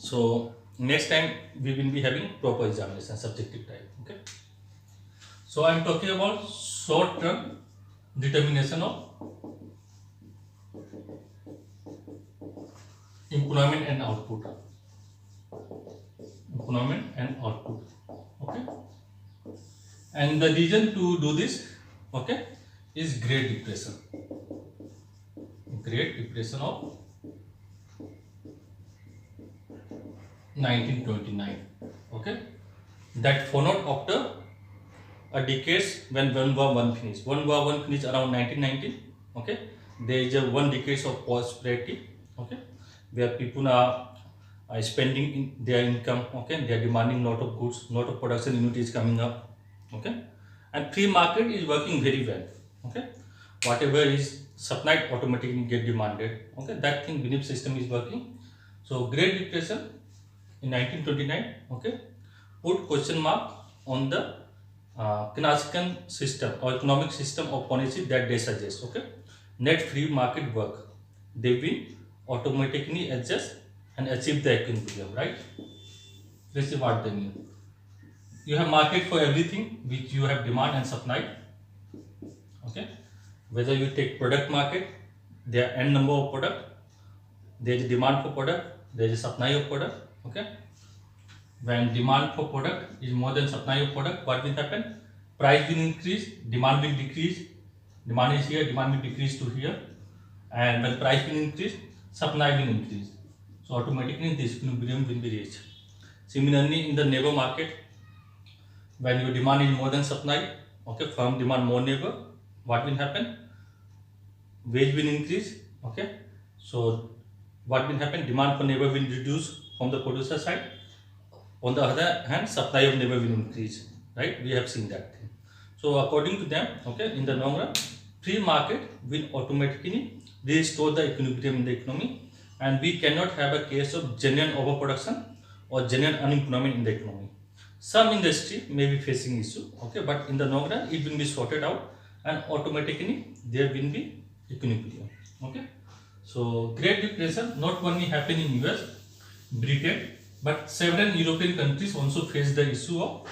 So next time we will be having proper examination subjective type. Okay. So I am talking about short term determination of employment and output. Employment and output. Okay. And the reason to do this, okay, is Great Depression. Great Depression of 1929. Okay, that followed after a decades when World War One finished. World War One finished around 1919. Okay, there is a one decades of prosperity. Okay, where people are spending their income. Okay, they are demanding lot of goods, lot of production unit is coming up. Okay, and free market is working very well. Okay, whatever is supplied automatically get demanded. Okay, that thing belief system is working. So Great Depression in 1929, okay, put question mark on the Keynesian system or economic system of policy that they suggest. Okay, net free market work, they will automatically adjust and achieve the equilibrium, right? This is what they mean. You have market for everything which you have demand and supply. Okay, whether you take product market, there are n number of product, there is a demand for product, there is a supply of product. Okay, when demand for product is more than supply of product, what will happen? Price will increase, demand will decrease. Demand is here, demand will decrease to here, and when price will increase, supply will increase. So automatically this equilibrium will be reached. Similarly, in the labor market, when your demand is more than supply, okay, firm demand more labor, what will happen? Wage will increase. Okay, so what will happen? Demand for labor will reduce from the producer side. On the other hand, supply of labor will increase, right? We have seen that thing. So according to them, okay, in the long run, free market will automatically restore the equilibrium in the economy, and we cannot have a case of genuine overproduction or genuine unemployment in the economy. Some industry may be facing issue, okay, but in the long run it will be sorted out and automatically there will be equilibrium. Okay, so Great Depression not only happened in US, Britain, but several European countries also face the issue of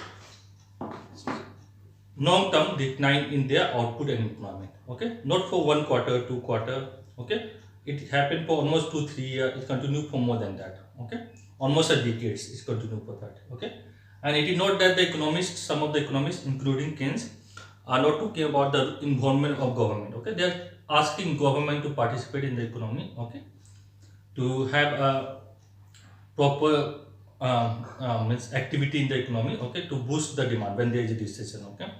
long-term decline in their output and employment. Okay, not for 1 quarter, 2 quarter. Okay, it happened for almost 2 3 years. It continued for more than that. Okay, almost a decade. It's continued for that. Okay, and it is not that the economists, some of the economists, including Keynes, are not talking about the involvement of government. Okay, they are asking government to participate in the economy. Okay, to have a proper means activity in the economy, okay, to boost the demand when there is a recession. Okay,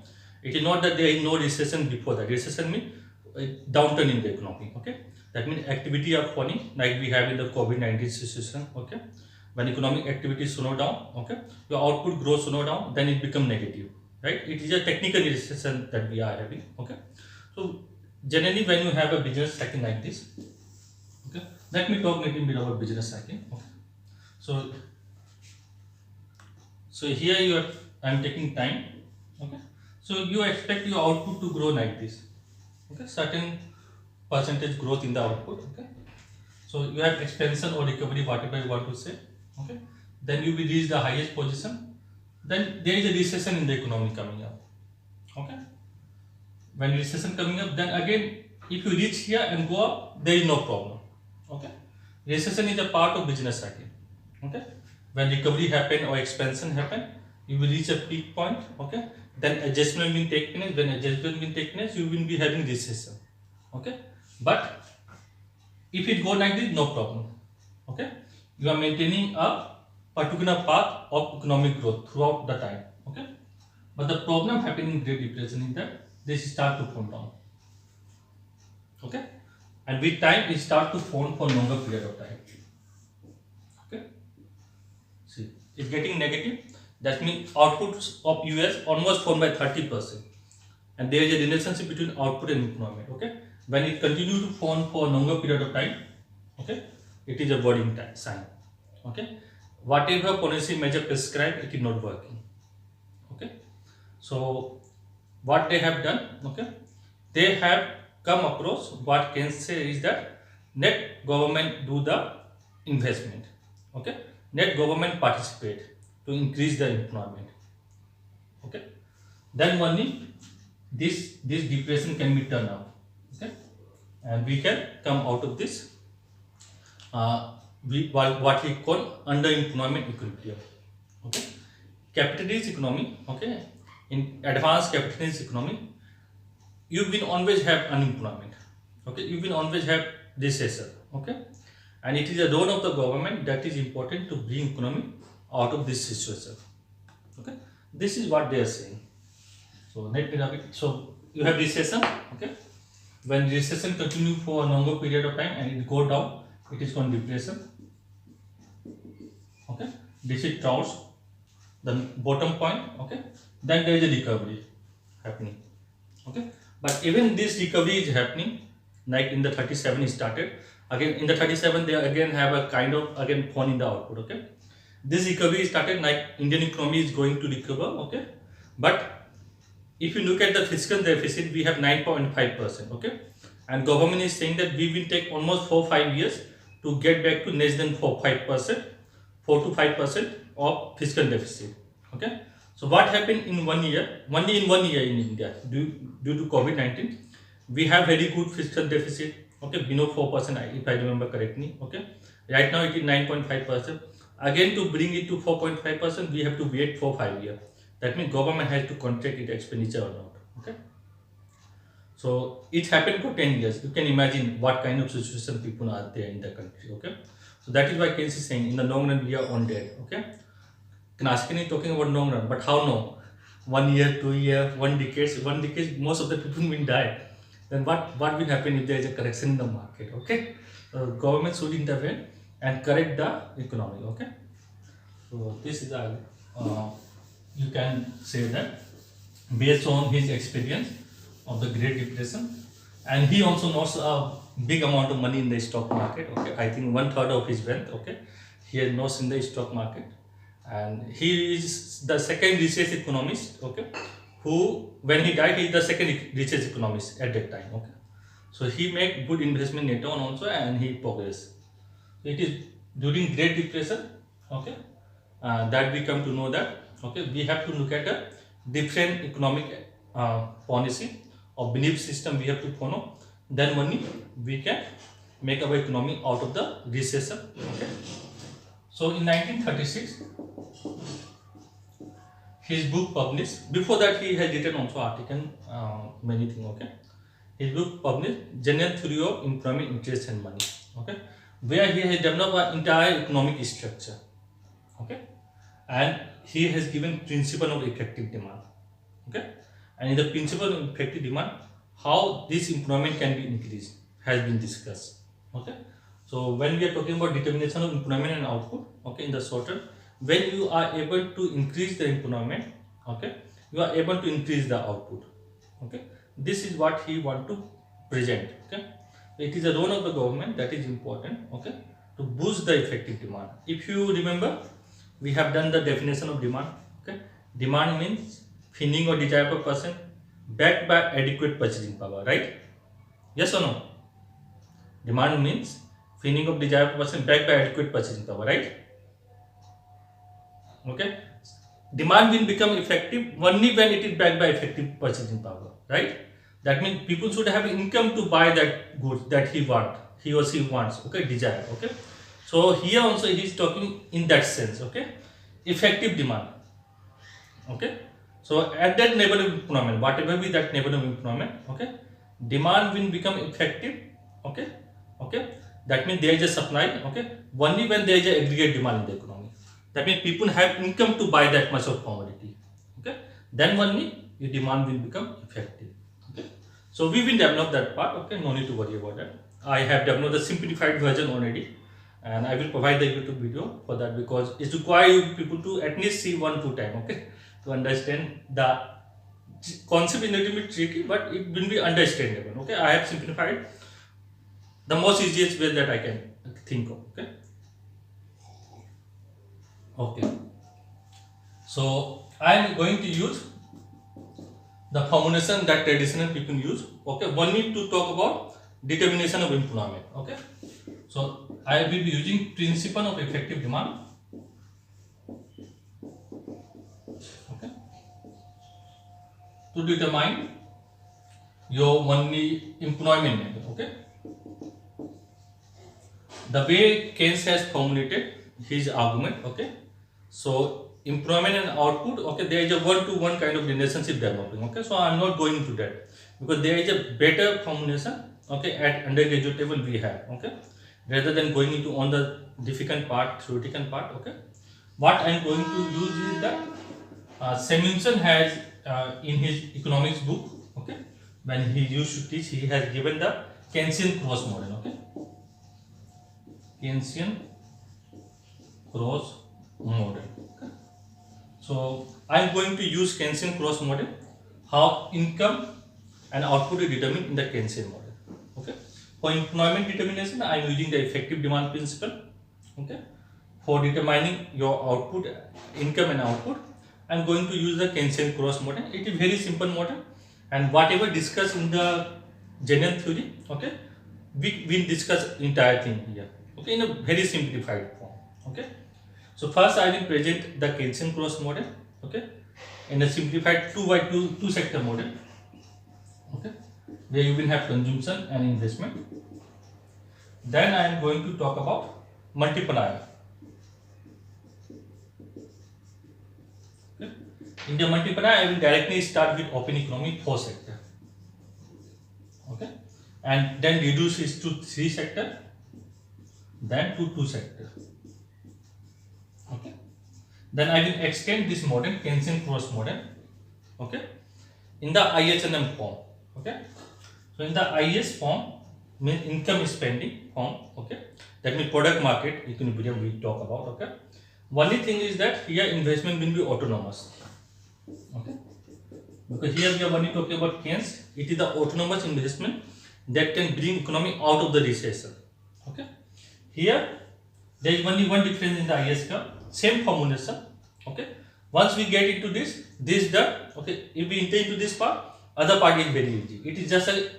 it is not that there is no recession before that. Recession means downturn in the economy. Okay, that means activity are falling like we have in the COVID-19 situation. Okay, when economic activity slow down, okay, your output growth slow down, then it become negative, right? It is a technical recession that we are having. Okay, so generally when you have a business cycle like this, okay, let me talk a little bit about business cycle. Okay, so here you have, I am taking time. Okay, so you expect your output to grow like this. Okay, certain percentage growth in the output. Okay, so you have expansion or recovery, whatever you want to say. Okay, then you will reach the highest position, then there is a recession in the economy coming up. Okay, when recession coming up, then again if you reach here and go up, there is no problem. Okay, recession is a part of business cycle. Okay, when recovery happen or expansion happen, you will reach a peak point. Okay, then adjustment will take place. When adjustment will take place, you will be having recession. Okay, but if it go like this, no problem. Okay, you are maintaining a particular path of economic growth throughout the time. Okay, but the problem happening in Great Depression is that they start to fall down. Okay, and with time it start to fall for longer period of time. Okay, see, it's getting negative. That means outputs of US almost fall by 30%, and there is a relationship between output and employment. Okay, when it continue to fall for a longer period of time, okay, it is a warning sign. Okay, whatever policy measure prescribed, it is not working. Okay, so what they have done, okay, they have come across what can say is that let government do the investment. Okay, let government participate to increase the employment. Okay, then only this depression can be turned off. Okay, and we can come out of this what we call underemployment equilibrium. Okay, capitalist economy. Okay, in advanced capitalist economy, you will always have unemployment. Okay, you will always have recession. Okay, and it is a role of the government that is important to bring economy out of this situation. Okay, this is what they are saying. So let me wrap it. So you have recession. Okay, when recession continue for a longer period of time and it go down, it is called depression. Okay, this is troughs, the bottom point. Okay, then there is a recovery happening. Okay, but even this recovery is happening, like in the 37 it started. Again in the 37 they again have a kind of again fall in the output. Okay, this recovery started like Indian economy is going to recover. Okay, but if you look at the fiscal deficit, we have 9.5%. Okay, and government is saying that we will take almost 4-5 years to get back to less than 4-5%, 4 to 5% of fiscal deficit. Okay, so what happened in 1 year? Only in 1 year in India, due to COVID-19, we have very good fiscal deficit. Okay, below 4%, if I remember correctly. Okay, right now it is 9.5%. Again, to bring it to 4.5%, we have to wait for 5 years. That means government has to contract its expenditure or not. Okay, so it happened for 10 years. You can imagine what kind of situation people are there in the country. Okay, so that is why Keynes is saying in the long run we are on dead. Okay, Knaskin is talking about long run, but how no? 1 year, 2 year, 1 decade, most of the people will die. Then what will happen if there is a correction in the market? Okay, government should intervene and correct the economy. Okay, so this is the you can say that based on his experience of the Great Depression, and he also knows a big amount of money in the stock market. Okay, I think 1/3 of his wealth. Okay, he knows in the stock market, and he is the second richest economist. Okay, who when he died he is the second richest economist at that time. Okay, so he made good investment later on also, and he progressed. It is during Great Depression. Okay, that we come to know that. Okay, we have to look at a different economic policy or belief system we have to follow. Then only we can make our economy out of the recession. Okay, so in 1936, his book published. Before that, he has written also article, many things. Okay, his book published, General Theory of Employment, Interest and Money. Okay, where he has developed an entire economic structure. Okay, and he has given principle of effective demand. Okay, and in the principle of effective demand, how this employment can be increased has been discussed. Okay, so when we are talking about determination of employment and output, okay, in the short term, when you are able to increase the employment, okay, you are able to increase the output. Okay, this is what he want to present. Okay, it is a role of the government that is important. Okay, to boost the effective demand. If you remember, we have done the definition of demand. Okay, demand means feeling or desire of a person backed by adequate purchasing power, right? Yes or no? Demand means feeling of desire of a person backed by adequate purchasing power, right? Okay, demand will become effective only when it is backed by effective purchasing power, right? That means people should have income to buy that goods that he or she wants. Okay, desire. Okay, so here also he is talking in that sense. Okay, effective demand. Okay, so at that level of employment, whatever be that level of employment, okay, demand will become effective. Okay, okay, that means there is a supply. Okay, only when there is a aggregate demand in the economy. That means people have income to buy that much of commodity. Okay, then only your demand will become effective. Okay, so we will develop that part. Okay, no need to worry about that. I have developed the simplified version already, and I will provide the YouTube video for that because it requires you people to at least see 1-2 times. Okay, to understand the concept is a little bit tricky, but it will be understandable. Okay, I have simplified the most easiest way that I can think of. Okay. Okay, so I am going to use the formulation that traditional people use. Okay, one need to talk about determination of employment. Okay, so I will be using principle of effective demand. to determine your money employment level. Okay, the way Keynes has formulated his argument. Okay, so employment and output. Okay, there is a one-to-one kind of relationship developing. Okay, so I'm not going into that because there is a better formulation. Okay, at undergraduate level we have. Okay, rather than going into on the difficult part, theoretical part. Okay, what I'm going to use is that Samuelson has in his economics book. Okay, when he used to teach, he has given the Keynesian cross model. Okay, Keynesian cross model. Okay. So I'm going to use Keynesian cross model, how income and output is determined in the Keynesian model. Okay. For employment determination, I'm using the effective demand principle. Okay. For determining your output, income and output, I'm going to use the Keynesian cross model. It is very simple model, and whatever discussed in the general theory, okay, we will discuss entire thing here. Okay, in a very simplified form. Okay. So first I will present the Keynesian cross model. Okay, in a simplified 2 sector model. Okay, where you will have consumption and investment. Then I am going to talk about multiplier. Okay. In the multiplier, I will directly start with open economy 4 sector. Okay, and then reduce it to 3 sector, then to 2 sector. Okay, then I will extend this model, Keynesian cross model. Okay, in the ISNM form. Okay, so in the IS form, means income spending form. Okay, that means product market equilibrium we talk about. Okay, only thing is that here investment will be autonomous. Okay, because here we are only talking about Keynes. It is the autonomous investment that can bring economy out of the recession. Okay, here there is only one difference in the IS curve, same formulation. Okay, once we get into this done. Okay, if we enter into this part, other part is very easy. It is just a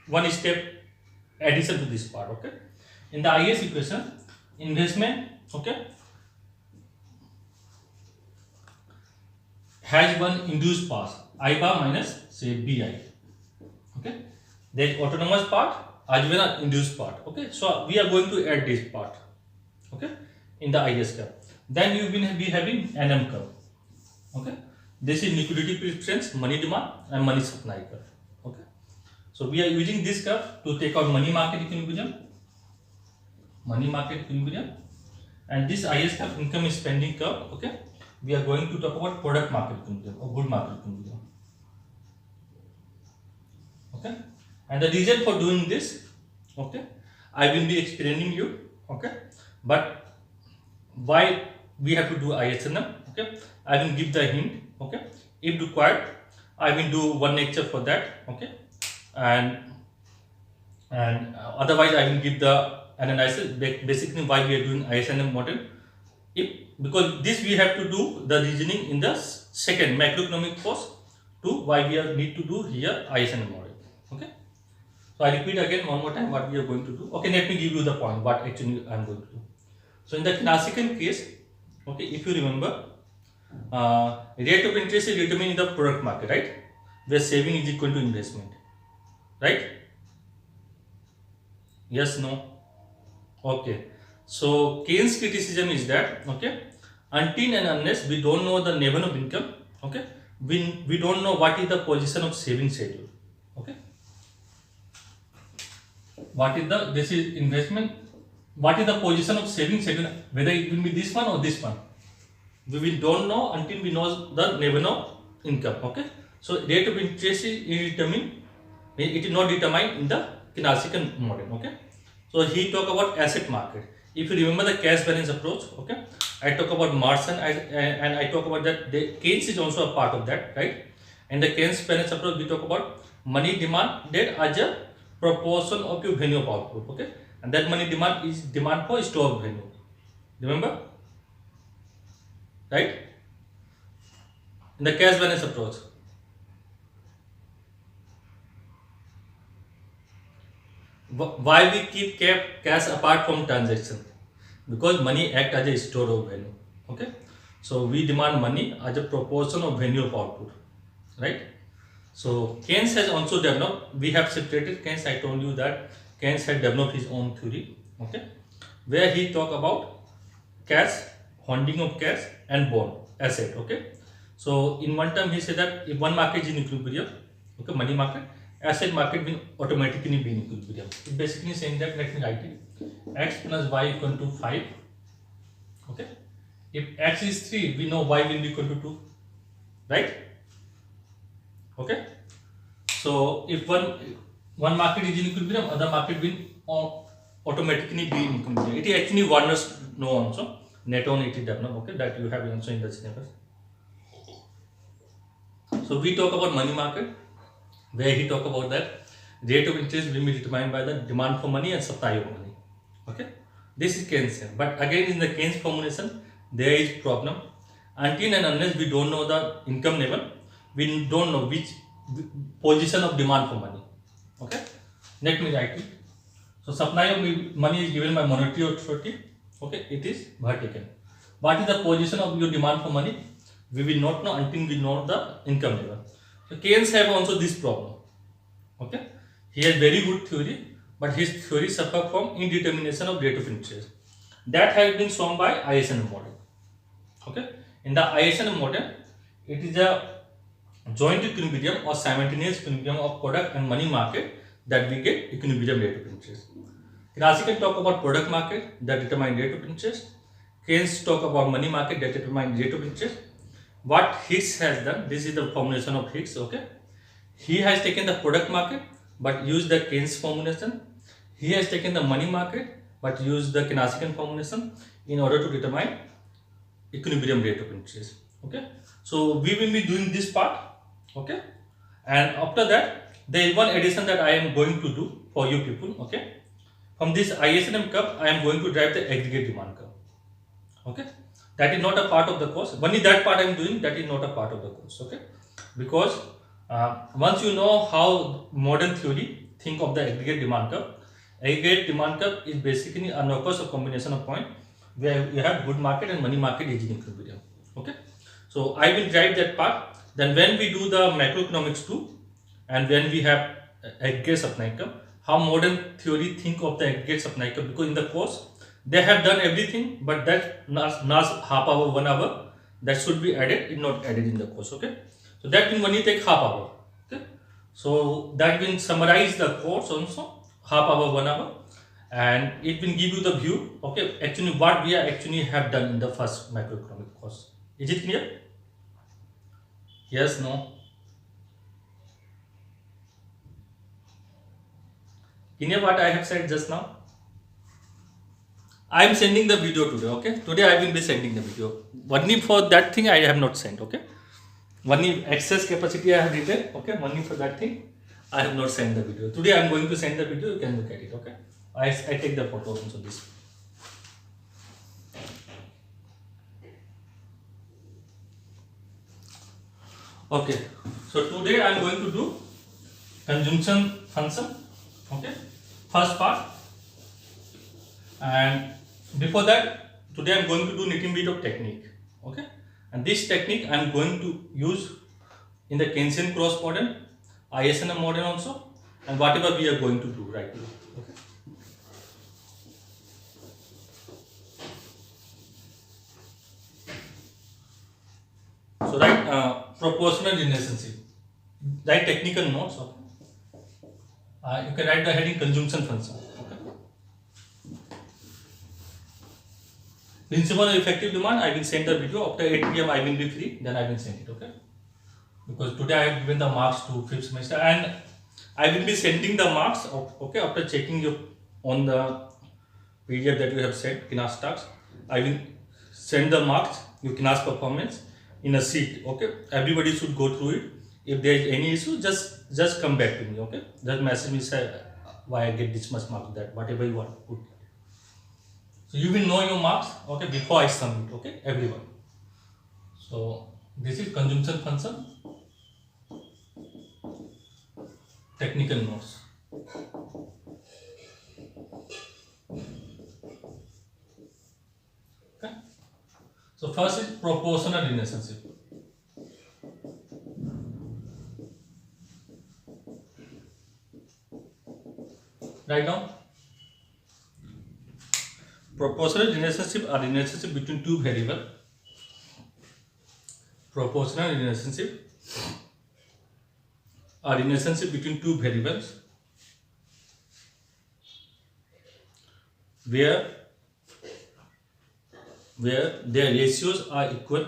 one step addition to this part. Okay, in the IS equation, investment, okay, has one induced part, I bar minus say Bi. Okay, there is autonomous part as well as induced part. Okay, so we are going to add this part. Okay, in the IS curve. Then you will be having NM curve. Okay, this is liquidity preference, money demand and money supply curve. Okay, so we are using this curve to take out money market equilibrium, and this IS curve, income spending curve. Okay, we are going to talk about product market equilibrium or good market equilibrium. Okay, and the reason for doing this, okay, I will be explaining you. Okay, but why we have to do ISNM? Okay, I will give the hint. Okay, if required, I will do one lecture for that. Okay, and otherwise I will give the analysis basically why we are doing ISNM model. If because this we have to do the reasoning in the second macroeconomic force to why we are need to do here ISNM model. Okay, so I repeat again one more time what we are going to do. Okay, let me give you the point what actually I am going to do. So in the classical case, okay, if you remember, rate of interest is determined in the product market, right? Where saving is equal to investment, right? Yes, no? Okay. So Keynes' criticism is that, okay, until and unless we don't know the level of income, okay, we don't know what is the position of saving schedule. Okay, what is the this is investment, what is the position of saving schedule, whether it will be this one or this one, we will don't know until we know the level of income. Okay, so rate of interest is determined, it is not determined in the classical model. Okay, so he talk about asset market. If you remember the cash balance approach, okay, I talk about Marson and I talk about that Keynes is also a part of that, right? And the Keynes balance approach we talk about money demanded as a proportion of your value of output. Okay, and that money demand is demand for stored value. Remember, right? In the cash balance approach. Why we keep cash apart from transaction? Because money act as a store of value. Okay, so we demand money as a proportion of value of output, right? So Keynes has also developed. We have separated Keynes. I told you that Keynes had developed his own theory. Okay, where he talk about cash, holding of cash, and bond asset. Okay, so in one term he said that if one market is in equilibrium, okay, money market, asset market will automatically be in equilibrium. It basically saying that, let me write it, x plus y equal to 5. Okay, if x is 3, we know y will be equal to 2, right? Okay, so if one market is in equilibrium, other market will automatically be in equilibrium. It is actually Warner's law also. Net on it is developed. Okay, that you have also in the syllabus. So we talk about money market, where he talk about that rate of interest will be determined by the demand for money and supply of money. Okay, this is Keynesian. But again, in the Keynes formulation, there is problem. Until and unless we don't know the income level, we don't know which position of demand for money. Okay, let me write it. So supply of money is given by monetary authority. Okay, it is vertical. What is the position of your demand for money? We will not know until we know the income level. So Keynes have also this problem. Okay, he has very good theory, but his theory suffer from indetermination of rate of interest. That has been shown by ISM model. Okay, in the ISM model, it is a joint equilibrium or simultaneous equilibrium of product and money market that we get equilibrium rate of interest. Classical talk about product market that determine rate of interest. Keynes talk about money market that determine rate of interest. What Hicks has done, this is the formulation of Hicks. Okay, he has taken the product market but used the Keynes formulation. He has taken the money market but used the Keynesian formulation in order to determine equilibrium rate of interest. Okay, so we will be doing this part. Okay, and after that there is one addition that I am going to do for you people. Okay, from this ISM curve I am going to drive the aggregate demand curve. Okay, that is not a part of the course. Only that part I am doing, that is not a part of the course. Okay, because once you know how modern theory think of the aggregate demand curve is basically a locus of combination of point where you have good market and money market is in equilibrium. Okay, so I will drive that part. Then when we do the macroeconomics too, and when we have aggregate supply curve, how modern theory think of the aggregate supply curve, because in the course they have done everything, but that NAS half hour, 1 hour that should be added is not added in the course. Okay, so that will only take half hour. Okay, so that will summarize the course also, half hour, 1 hour, and it will give you the view. Okay, actually what we are actually have done in the first macroeconomic course. Is it clear? Yes, no? Clear what I have said just now? I am sending the video today. Okay, today I will be sending the video. Only for that thing I have not sent. Okay, only excess capacity I have written. Okay, only for that thing I have not sent the video. Today I am going to send the video. You can look at it. Okay, I take the photo also this. Okay, so today I am going to do conjunction function. Okay, first part, and before that today I am going to do little bit of technique. Okay, and this technique I am going to use in the Keynesian cross model, ISM model also, and whatever we are going to do right now. Okay. So write proportional relationship. Write technical notes. Okay. You can write the heading conjunction function. Okay. Principal and effective demand. I will send the video after 8 p.m. I will be free. Then I will send it. Okay. Because today I have given the marks to 5th semester, and I will be sending the marks. Okay. After checking you on the PDF that you have sent, Kinas tasks, I will send the marks, your Kinas performance in a sheet. Okay, everybody should go through it. If there is any issue, just come back to me. Okay, just message me, say why I get this much mark, that whatever you want to put. So you will know your marks. Okay, before I submit. Okay, everyone. So this is conjunction function, technical notes. Okay. So first is proportional relationship. Write down. Proportional relationship are relationship between two variables. Proportional relationship are relationship between two variables where their ratios are equal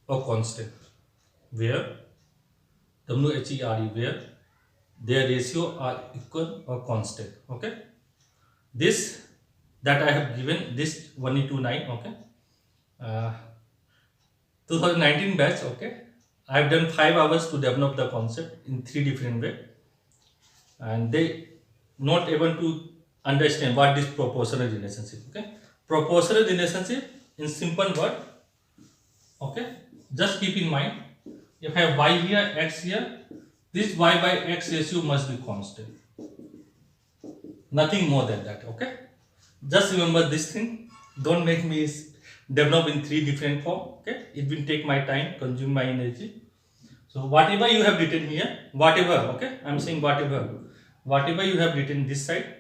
or constant. Where WHERE, where their ratio are equal or constant. Okay, this that I have given, this 1829. Okay, 2019 batch. Okay, I have done 5 hours to develop the concept in 3 different ways, and they not able to understand what is proportional relationship. Okay, proportional relationship in simple word. Okay, just keep in mind, if I have y here, x here, this y by x ratio must be constant. Nothing more than that. Okay, just remember this thing. Don't make me develop in 3 different form. Okay, it will take my time, consume my energy. So whatever you have written here, whatever, okay, I'm saying whatever you have written this side,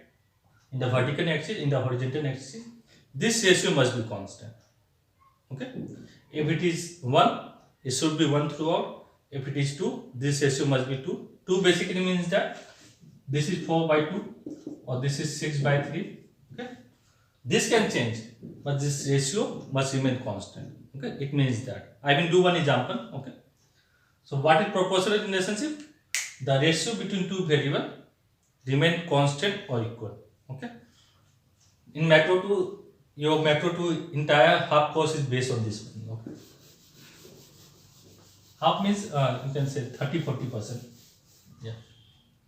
in the vertical axis, in the horizontal axis, this ratio must be constant. Okay, if it is 1, it should be 1 throughout. If it is 2, this ratio must be 2. 2 basically means that this is 4 by 2 or this is 6 by 3. Okay, this can change, but this ratio must remain constant. Okay, it means that I will do one example. Okay, so what is proportional relationship? The ratio between two variables remain constant or equal. Okay, in macro 2, your macro 2 entire half course is based on this one. Okay, half means you can say 30-40%. Yeah.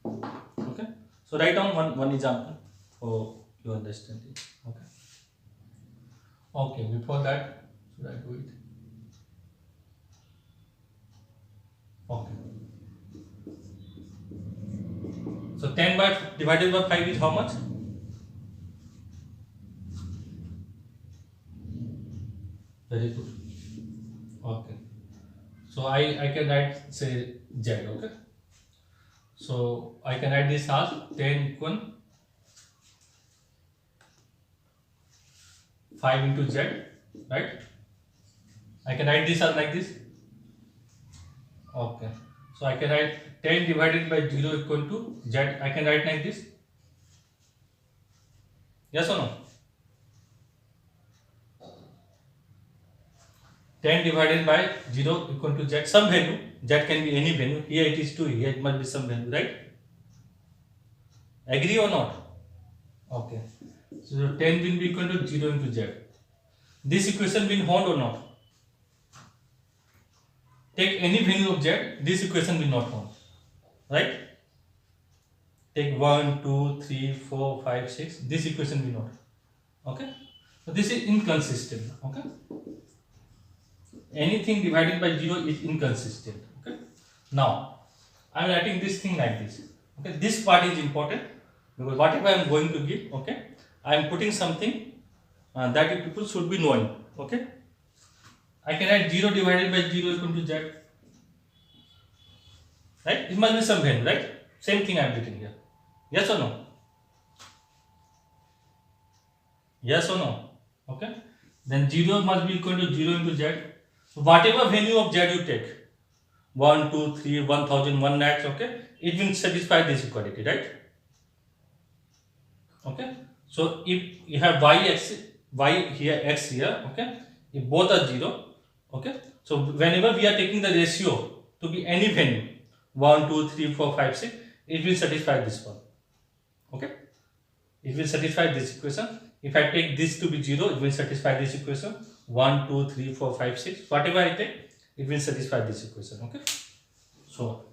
Okay, so write down one example for your understanding. Okay, okay, before that, should I do it? Okay, so 10 by divided by 5 is how much? Very good. Okay, so I can write, say, z. Okay, so I can write this as 10 equal 5 into z, right? I can write this as like this. Okay, so I can write 10 divided by 0 equal to z. I can write like this. Yes or no? 10 divided by 0 equal to z, some value. Z can be any value. Here it is 2, here it must be some value, right? Agree or not? Okay, so 10 will be equal to 0 into z. This equation will hold or not? Take any value of z, this equation will not hold, right? Take 1, 2, 3, 4, 5, 6, this equation will not. Okay, so this is inconsistent. Okay, anything divided by 0 is inconsistent. Okay, now I am writing this thing like this. Okay, this part is important because whatever I am going to give, okay, I am putting something that you people should be knowing. Okay, I can write 0 divided by 0 equal to z, right? It must be some value, right? Same thing I am writing here. Yes or no? Yes or no? Okay, then 0 must be equal to 0 into z. So whatever value of z you take, 1, 2, 3, 1000, 1 lakh, okay, it will satisfy this equality, right? Okay, so if you have y here, x here, okay, if both are 0, okay, so whenever we are taking the ratio to be any value, 1, 2, 3, 4, 5, 6, it will satisfy this one. Okay, it will satisfy this equation. If I take this to be 0, it will satisfy this equation. 1, 2, 3, 4, 5, 6, whatever I take, it will satisfy this equation. Okay, so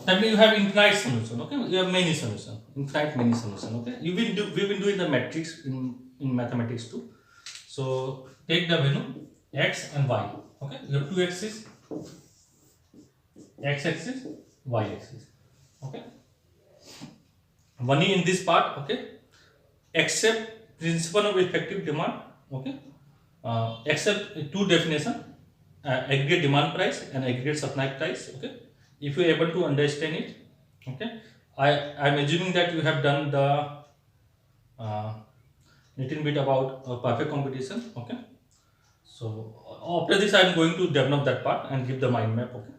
that means you have infinite solution. Okay, you have many solutions, many solutions. Okay, we will do in the matrix in mathematics too. So take the value x and y. Okay, you have two axes, x axis, y axis. Okay, one is in this part. Okay, except principle of effective demand. Okay, except two definition, aggregate demand price and aggregate supply price. Okay, if you are able to understand it, okay, I'm assuming that you have done the little bit about perfect competition. Okay. So after this, I'm going to develop that part and give the mind map. Okay.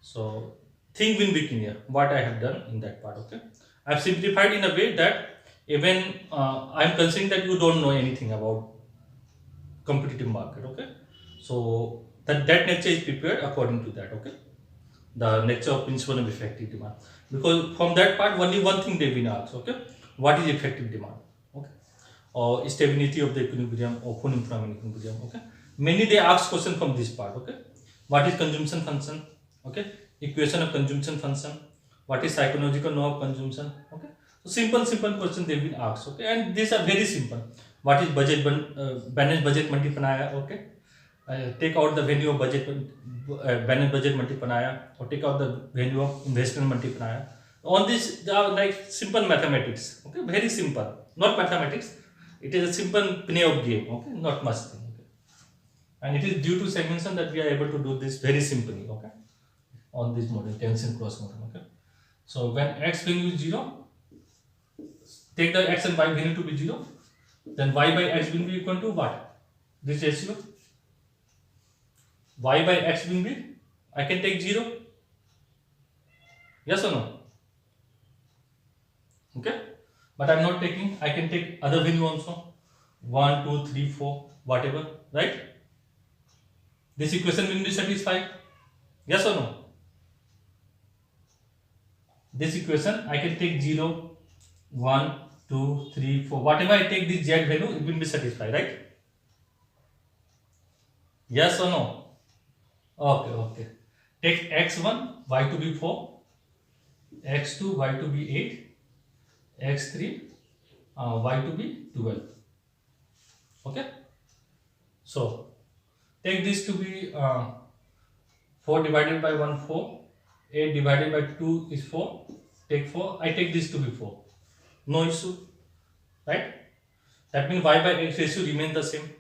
So thing will be clear what I have done in that part. Okay. I've simplified in a way that even I'm considering that you don't know anything about competitive market. Okay. So that nature is prepared according to that. Okay. The nature of principle of effective demand, because from that part only one thing they will ask. Okay. What is effective demand? Okay. Or stability of the equilibrium, opening from an equilibrium. Okay. Many they ask question from this part. Okay. What is consumption function? Okay. Equation of consumption function. What is psychological law of consumption? Okay. So simple question they will ask. Okay. And these are very simple. What is balanced budget multiplier? Okay. Take out the value of balanced budget multiplier, or take out the value of investment multiplier. All these they are like simple mathematics. Okay. Very simple. Not mathematics. It is a simple play of game. Okay. Not much thing. Okay. And it is due to segmentation that we are able to do this very simply. Okay. On this model, tensor cross model. Okay. So when x value is 0, take the x and y value to be 0, then y by x will be equal to what? This ratio. Y by x will be, I can take 0. Yes or no? Okay. But I'm not taking, I can take other value also. 1, 2, 3, 4, whatever. Right? This equation will be satisfied. Yes or no? This equation I can take 0, 1, 2, 3, 4. Whatever I take this z value, it will be satisfied, right? Yes or no? Okay, okay. Take x1, y to be 4, x2, y to be 8, x3, y to be 12. Okay. So take this to be 4 divided by 1, 4. 8 divided by 2 is 4. Take 4. I take this to be 4. No issue. Right? That means y by x ratio remain the same.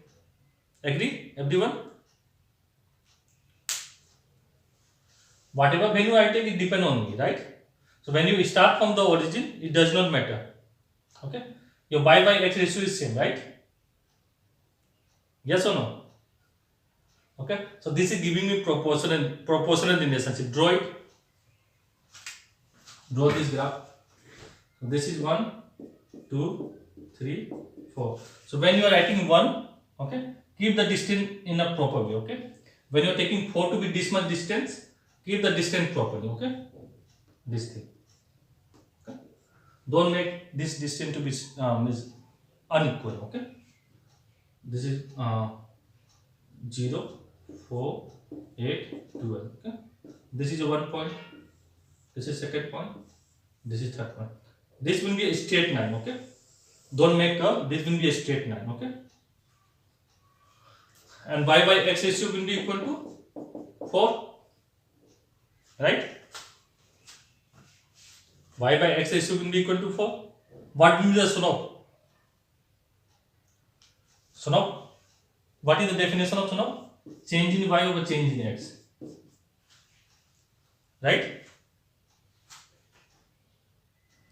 Agree? Everyone? Whatever value I take, it depends on me. Right? So when you start from the origin, it does not matter. Okay? Your y by x ratio is same. Right? Yes or no? Okay? So this is giving me proportional relationship. Draw it. Draw this graph. So this is 1, 2, 3, 4. So when you are writing 1, okay, keep the distance in a proper way. Okay. When you are taking 4 to be this much distance, keep the distance properly. Okay. This thing. Okay. Don't make this distance to be is unequal. Okay. This is 0, 4, 8, 12. Okay. This is a 1 point. This is second point. This is third point. This will be a straight line. Okay. Don't make curve. This will be a straight line. Okay. And y by x ratio will be equal to 4. Right? Y by x ratio will be equal to 4. What will be the slope? Slope. What is the definition of slope? Change in y over change in x. Right?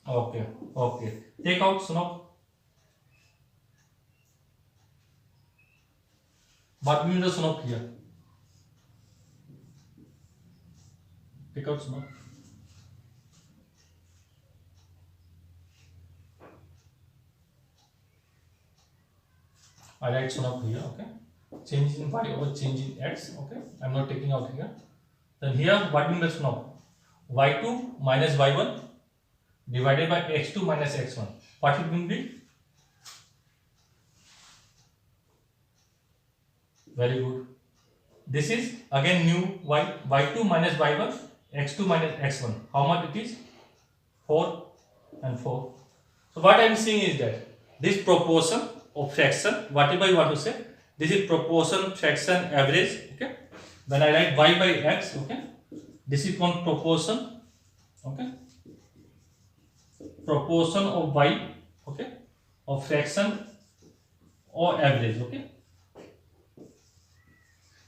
Okay. Okay. Take out slope. What will be the slope here? Take out slope. I write slope here. Okay. Change in y over change in x. Okay. I'm not taking out here. Then here, what will be the slope? y2 minus y1 divided by x2 minus x1. What it will be? Very good. This is again new y2 minus y1, x2 minus x1. How much it is? 4 and 4. So what I am saying is that this proportion of fraction, whatever you want to say, this is proportion fraction average. Okay. When I write y by x, okay, this is one proportion. Okay. Proportion of y, okay, of fraction or average. Okay.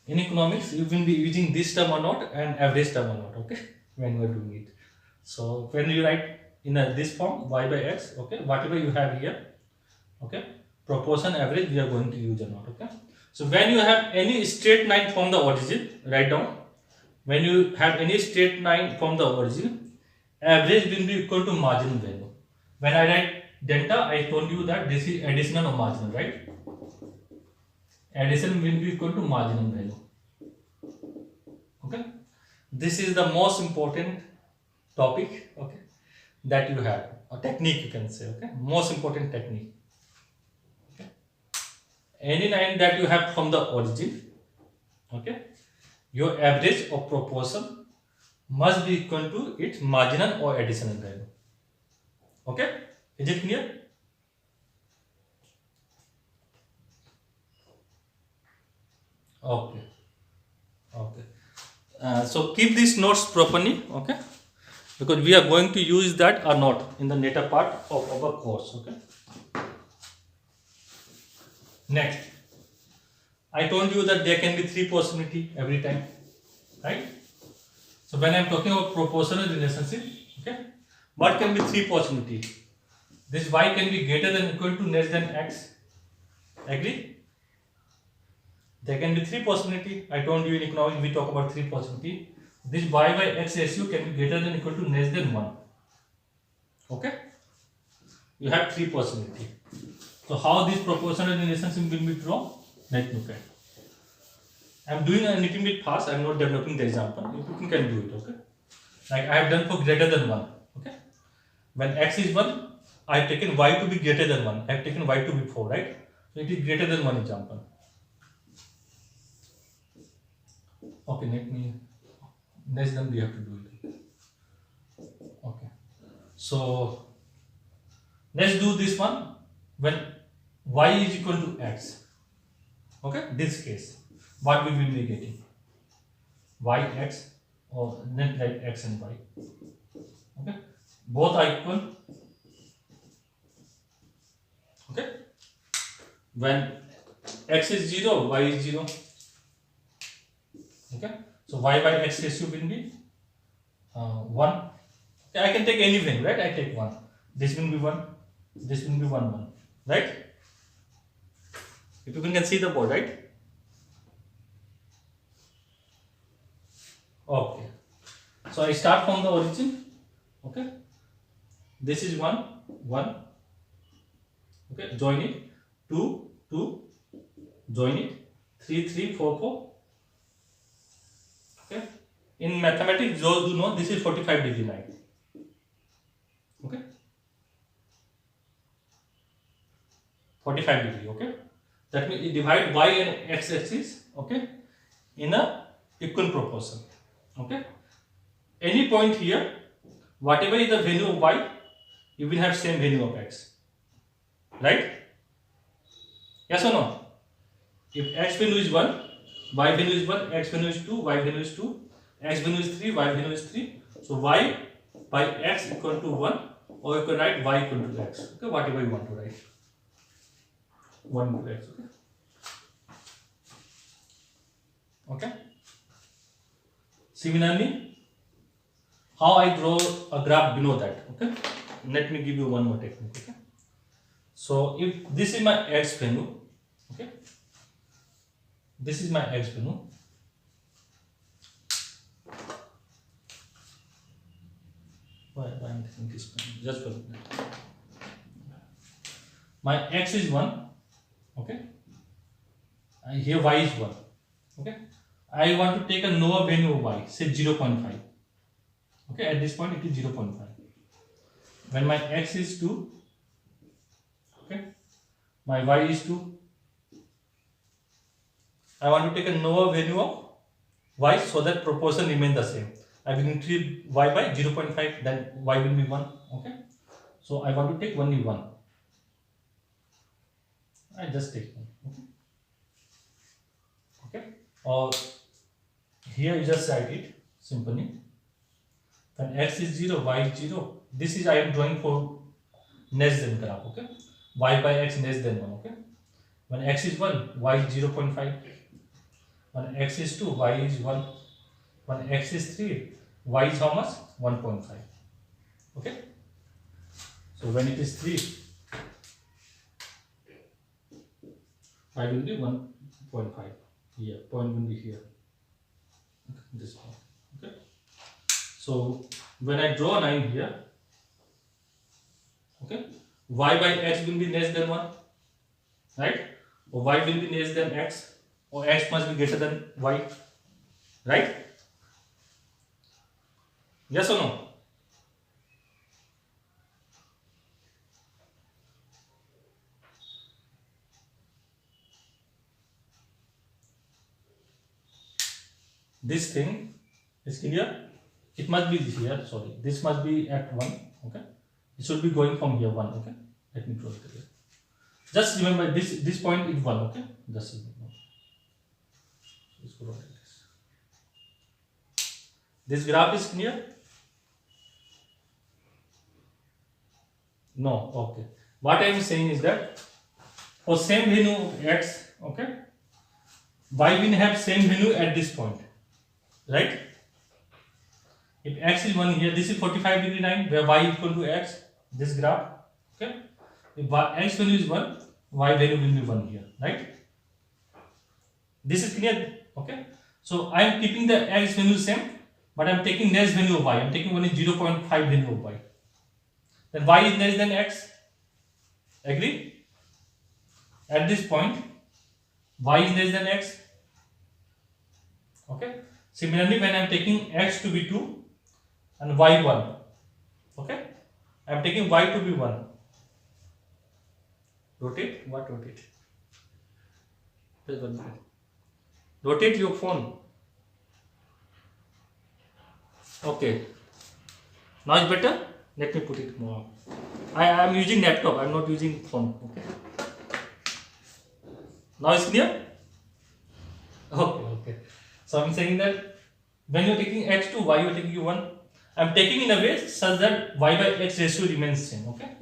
In economics, you will be using this term or not and average term or not. Okay. When you are doing it. So when you write in this form, y by x, okay, whatever you have here, okay, proportion average we are going to use or not, okay. So when you have any straight line from the origin, write down, when you have any straight line from the origin, average will be equal to marginal value. When I write delta, I told you that this is additional or marginal, right? Addition will be equal to marginal value, okay. This is the most important topic, okay, that you have, a technique you can say, okay, most important technique, okay. Any line that you have from the origin, okay, your average or proportion must be equal to its marginal or additional value, okay. Is it clear? Okay, okay. So keep these notes properly, okay, because we are going to use that or not in the later part of our course, okay. Next, I told you that there can be three possibility every time, right? So when I am talking about proportional relationship, okay, what can be three possibility? This y can be greater than or equal to less than x. Agree? There can be three possibility. I told you in economics we talk about three possibility. This y by x ratio can be greater than or equal to less than 1. Okay? You have three possibility. So how this proportional relationship will be drawn? Let's look at. I am doing a little bit fast. I am not developing the example. You can do it. Okay? Like I have done for greater than 1. Okay? When x is 1, I have taken y to be greater than 1. I have taken y to be 4, right? So it is greater than 1 example. Okay, next then we have to do it. Okay. So let's do this one when y is equal to x. Okay, this case. What we will be getting? Y x or net like x and y. Okay, both are equal. Okay, when x is 0, y is 0. Okay, so y by x ratio will be 1. Okay, I can take any value, right? I take 1. This will be 1. This will be 1, 1. Right? If you can see the board, right? Okay. So I start from the origin. Okay. This is 1, 1. Okay. Join it. 2, 2. Join it. 3, 3, 4, 4. Okay. In mathematics, those who know this is 45-degree line. Okay. 45-degree. Okay. That means you divide y and x axis. Okay. In a equal proportion. Okay. Any point here, whatever is the value of y, you will have same value of x. Right? Yes or no? If x value is 1, y value is 1, x value is 2, y value is 2, x value is 3, y value is 3. So y by x equal to 1, or you can write y equal to x. Okay, whatever you want to write. 1 into x. Okay. Okay. Similarly, how I draw a graph below that. Okay. Let me give you one more technique. Okay. So if this is my x value, okay, this is my x value. Why I'm taking this pen? Just for my x is 1, okay, and here y is 1, okay. I want to take a lower value of y, say 0.5. Okay, at this point it is 0.5. When my x is 2, okay, my y is 2, I want to take a lower value of y so that proportion remain the same. I will increase y by 0.5, then y will be 1. Okay, so I want to take only 1. I just take 1. Okay, okay. Or here you just write it simply. When x is 0, y is 0. This is I am drawing for less than graph. Okay, y by x less than 1. Okay, when x is 1, y is 0.5. When x is 2, y is 1. When x is 3, y is how much? 1.5. Okay. So when it is 3, I will be 1.5 here. Point will be here. This one. Okay. So when I draw a line here, okay, y by x will be less than 1, right? Or y will be less than x, or x must be greater than y, right? Yes or no? This thing is clear. It must be here. Sorry, this must be at 1. Okay, it should be going from here 1. Okay, let me draw it again. Just remember this point is 1. Okay, just remember. Let's go like this. This graph is clear. No, okay. What I am saying is that for same value x, okay, y will have same value at this point, right? If x is 1 here, this is 45 degree line where y equal to x, this graph, okay. If x value is 1, y value will be 1 here, right? This is clear, okay. So I am keeping the x value same, but I am taking less value of y. I am taking only 0.5 value of y. Then y is less than x. Agree? At this point, y is less than x. Okay. Similarly, when I am taking x to be 2 and y 1, okay, I am taking y to be 1. Rotate. What rotate? Just 1 minute. Rotate your phone. Okay. Now it's better. Let me put it more. I am using laptop. I am not using phone. Okay. Now it's clear. Okay. So I'm saying that when you are taking x to y, you are taking 1. I am taking in a way such that y by x ratio remains same. Okay.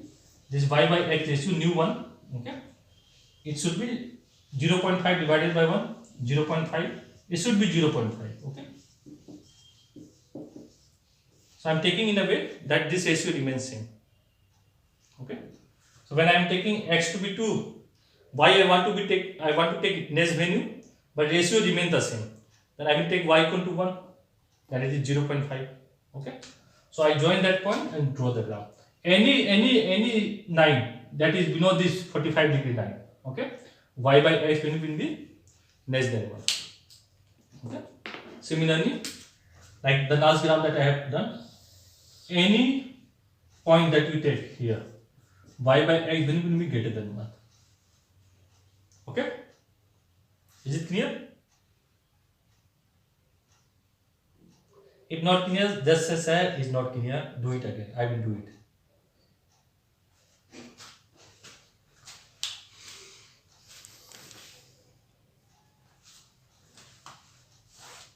This y by x ratio new 1. Okay. It should be 0.5 divided by 1. 0.5. It should be 0.5. Okay. So I am taking in a way that this ratio remains same. Okay. So when I am taking x to be 2, y I want to take next value, but ratio remains the same. Then I will take y equal to 1, that is 0.5. Okay. So I join that point and draw the graph. Any line that is below this 45 degree line, okay, y by x value will be less than 1. Okay. Similarly, like the last graph that I have done, any point that you take here, y by x value will be greater than 1. Okay. Is it clear? If not clear, just say sir, is not clear. Do it again. I will do it.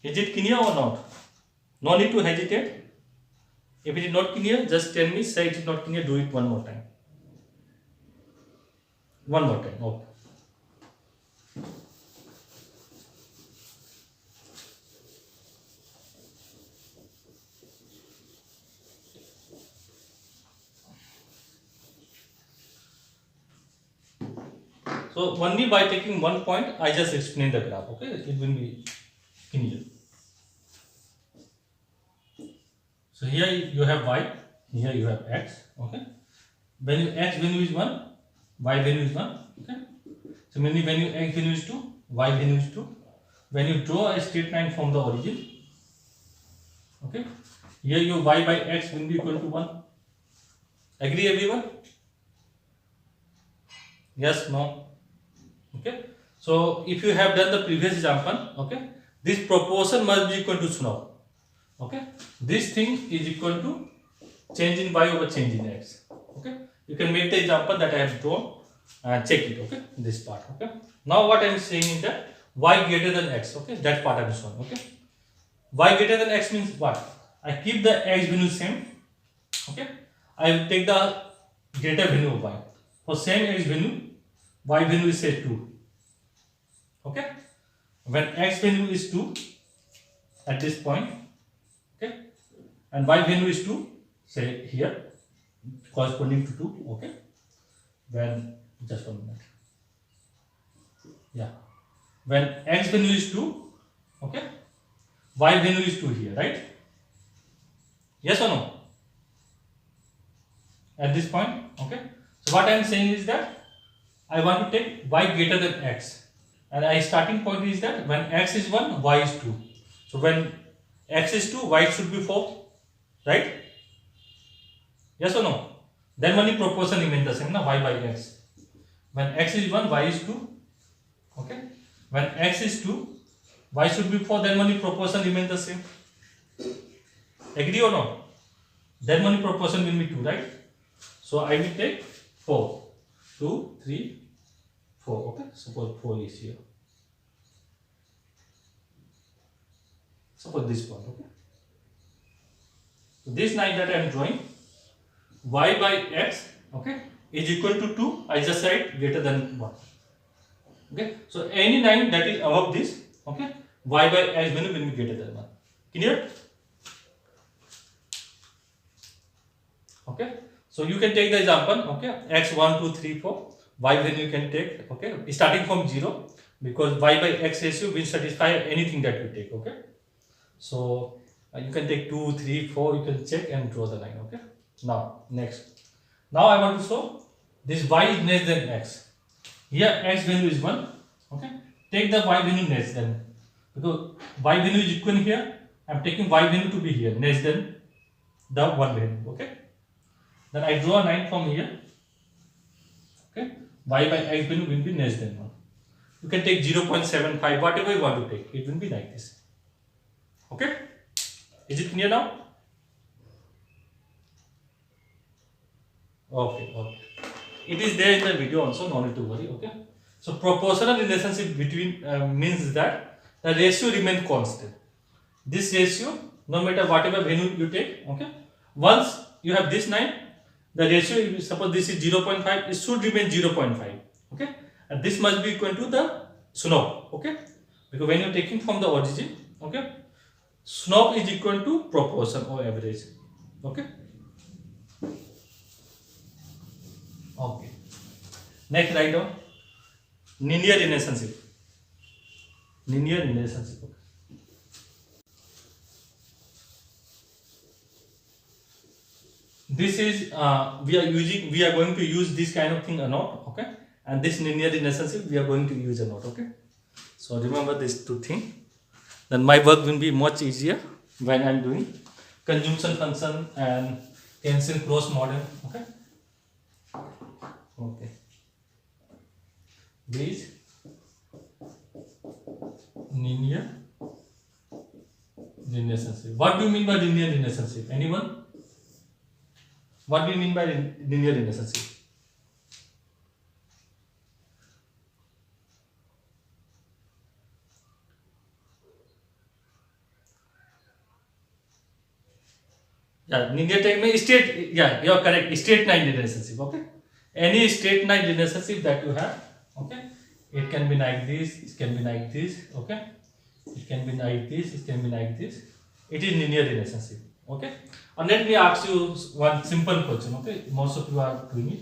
Is it clear or not? No need to hesitate. If it is not clear, just tell me, say it is not clear, do it one more time. One more time. Okay. So only by taking one point, I just explain the graph. Okay, it will be clear. So here you have y, here you have x. Okay, when x value is 1, y value is 1. Okay, similarly when x value is 2, y value is 2. When you draw a straight line from the origin, okay, here your y by x will be equal to 1. Agree everyone? Yes, no? Okay, so if you have done the previous example, okay, this proportion must be equal to now. Okay, this thing is equal to change in y over change in x. Okay, you can make the example that I have drawn and check it. Okay, this part. Okay, now what I am saying is that y greater than x. Okay, that part I am showing. Okay, y greater than x means what? I keep the x value same. Okay, I will take the greater value of y. For same x value, y value is say 2. Okay, when x value is 2 at this point, okay, and y value is 2, say here, corresponding to 2. Okay, when just 1 minute. Yeah, when x value is 2, okay, y value is 2 here, right? Yes or no? At this point, okay. So what I am saying is that I want to take y greater than x, and my starting point is that when x is 1, y is 2. So when x is 2, y should be 4, right? Yes or no? Then only proportion remains the same, na, y by x. When x is 1, y is 2. Okay. When x is 2, y should be 4. Then only proportion remains the same. Agree or not? Then only proportion will be 2, right? So I will take 4. 2, 3, 4. Okay. Suppose 4 is here. Suppose this point. Okay. So this line that I am drawing, y by x, okay, is equal to 2. I just said greater than 1. Okay. So any line that is above this, okay, y by x value will be greater than 1. Clear? Okay. So you can take the example, okay, x 1, 2, 3, 4. Y value you can take, okay, starting from 0, because y by x ratio will satisfy anything that you take. Okay. So you can take 2, 3, 4. You can check and draw the line. Okay. Now next. Now I want to show this y is less than x. Here x value is 1. Okay. Take the y value less than, because y value is equal here. I am taking y value to be here less than the 1 value. Okay. Then I draw a line from here. Okay. Y by x value will be less than 1. You can take 0.75, whatever you want to take. It will be like this. Okay. Is it clear now? Okay. Okay. It is there in the video also. No need to worry. Okay. So proportional relationship between means that the ratio remains constant. This ratio, no matter whatever value you take, okay, once you have this line, the ratio, suppose this is 0.5, it should remain 0.5. Okay, and this must be equal to the slope. Okay, because when you are taking from the origin, okay, slope is equal to proportion or average. Okay. Okay. Next, write down linear relationship. Linear relationship. Okay. This is we are going to use this kind of thing or not. Okay, and this linear relationship we are going to use or not. Okay, so remember these two things. Then my work will be much easier when I am doing conjunction function and tensor cross model. Okay. Okay. These linear relationship. What do you mean by linear relationship? Anyone? What do you mean by linear relationship? Yeah, linear type में straight. Yeah, you are correct. Straight line relationship. Okay. Any straight line relationship that you have. Okay. It can be like this. It can be like this. Okay. It can be like this. It can be like this. It is linear relationship. Okay. And let me ask you one simple question. Okay. Most of you are doing it.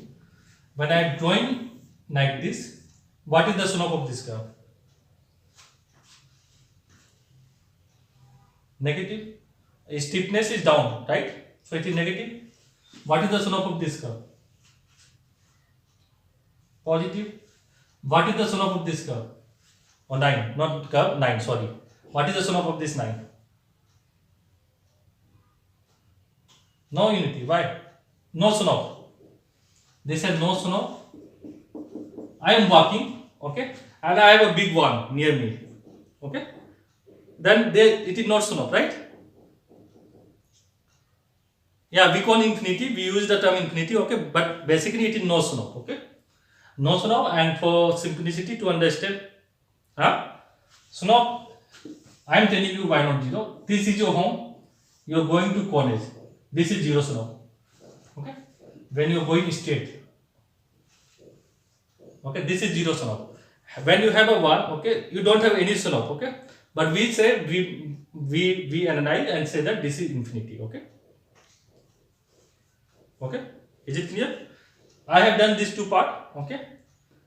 When I am drawing like this, what is the slope of this curve? Negative. Steepness is down, right? So it is negative. What is the slope of this curve? Positive. What is the slope of this curve? Or line, not curve, line, sorry. What is the slope of this line? No unity. Why? No slope. They said no slope. I am walking, okay, and I have a big one near me, okay. Then it is not slope, right? Yeah, we call infinity. We use the term infinity, okay, but basically it is no slope, okay. No slope, and for simplicity to understand, slope. I am telling you why not 0. This is your home. You are going to college. This is 0 slope. Okay. When you are going straight. Okay. This is 0 slope. When you have a 1, okay, you don't have any slope. Okay. But we say we analyze and say that this is infinity. Okay. Okay. Is it clear? I have done these two part, okay,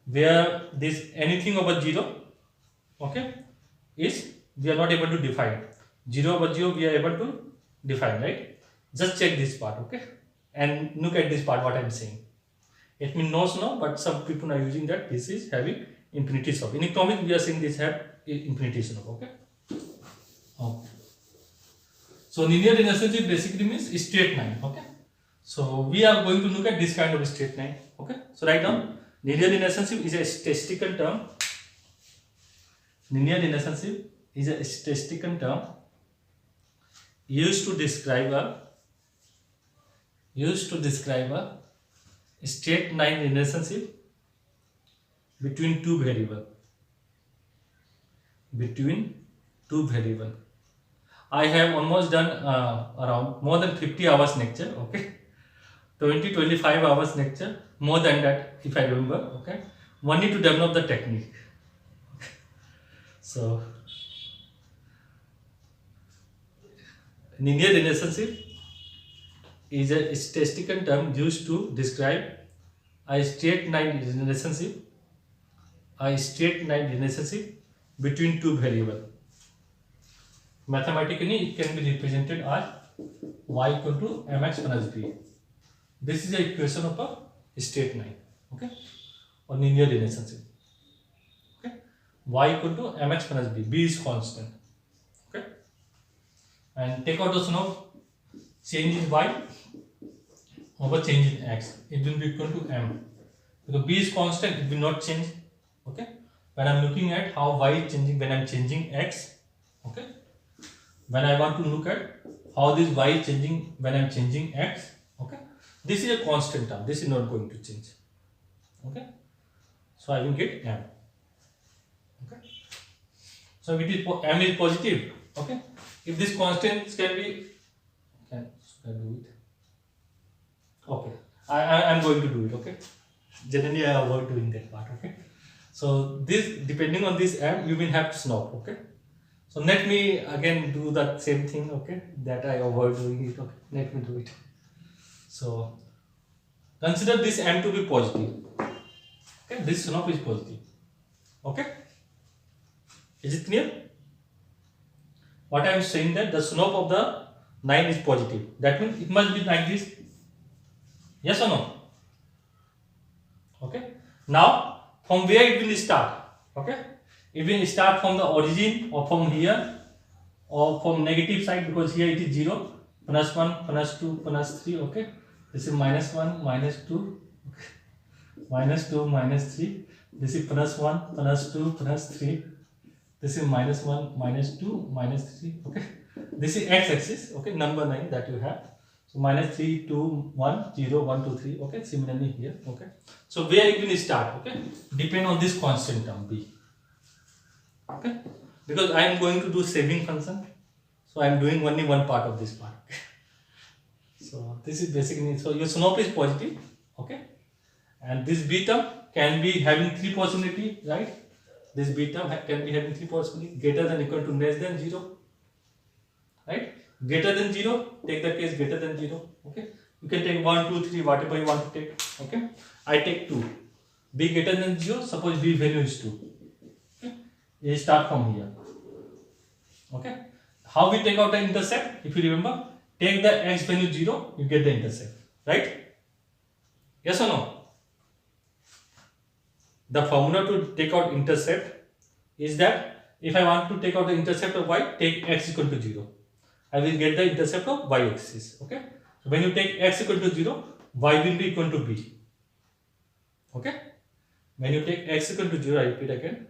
where this anything over 0, okay, is we are not able to define. 0 over 0 we are able to define, right? Just check this part, okay, and look at this part what I am saying. It means no, but some people are using that this is having infinity slope. In economics we are saying this have infinity slope, okay. Okay. So linear relationship basically means straight line, okay. So we are going to look at this kind of straight line, okay. So write down linear relationship is a statistical term. Linear relationship is a statistical term used to describe a straight line relationship between two variable. I have almost done around more than 50 hours lecture, okay, 25 hours lecture, more than that if I remember, okay. One need to develop the technique. So linear relationship is a statistical term used to describe a straight line relationship between two variables. Mathematically, it can be represented as y equal to mx plus b. This is the equation of a straight line, okay, or linear relationship. Okay, y equal to mx plus b. B is constant. Okay, and take out the sum of change in y over change in x. It will be equal to m. Because b is constant, it will not change. Okay, when I am looking at how y is changing when I am changing x. Okay, when I want to look at how this y is changing when I am changing x. Okay, this is a constant term. This is not going to change. Okay, so I will get m. Okay, so it is m is positive. Okay, if this constant can be, can I do it? Okay, I am going to do it. Okay, generally I avoid doing that part. Okay, so this depending on this m you will have to snap. Okay, so let me again do that same thing. Okay, that I avoid doing it. Okay, let me do it. So consider this m to be positive. Okay, this slope is positive. Okay, is it clear? What I am saying that the slope of the line is positive. That means it must be like this. Yes or no? Okay. Now from where it will start? Okay. It will start from the origin or from here or from negative side, because here it is 0, plus 1, plus 2, plus 3. Okay. This is minus 1, minus 2, okay. Minus 2, minus 3. This is plus 1, plus 2, plus 3. This is minus 1, minus 2, minus 3. Okay. This is x-axis. Okay. Number 9 that you have. So minus 3, 2, 1, 0, 1, 2, 3. Okay. Similarly here. Okay. So where it will start? Okay. Depend on this constant term b. Okay. Because I am going to do saving function. So I am doing only one part of this part. Okay. So this is basically, so your slope is positive. Okay. And this b term can be having 3 possibility, right? This b term can be having 3 possibility: greater than, equal to, less than 0. Right? Greater than 0, take the case greater than 0. Okay. You can take 1, 2, 3, whatever you want to take. Okay. I take 2. B greater than 0, suppose b value is 2. Okay. You start from here. Okay. How we take out the intercept? If you remember, take the x value 0, you get the intercept. Right? Yes or no? The formula to take out intercept is that if I want to take out the intercept of y, take x equal to 0. I will get the intercept of y axis. Okay. So when you take x equal to 0, y will be equal to b. Okay. When you take x equal to 0, I repeat again,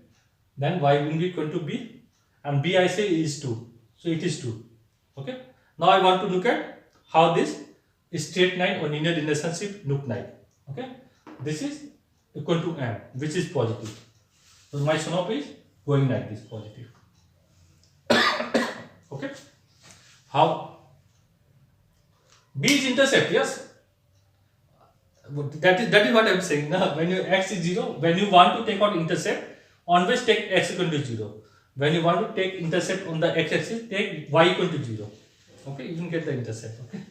then y will be equal to b, and b I say is 2. So it is 2. Okay. Now I want to look at how this straight line or linear relationship look like. Okay. This is equal to m, which is positive. So my slope is going like this, positive. Okay. How? B is intercept, yes. That is what I am saying. Now, when your x is 0, when you want to take out intercept, always take x equal to 0. When you want to take intercept on the x-axis, take y equal to 0. Okay, you can get the intercept. Okay.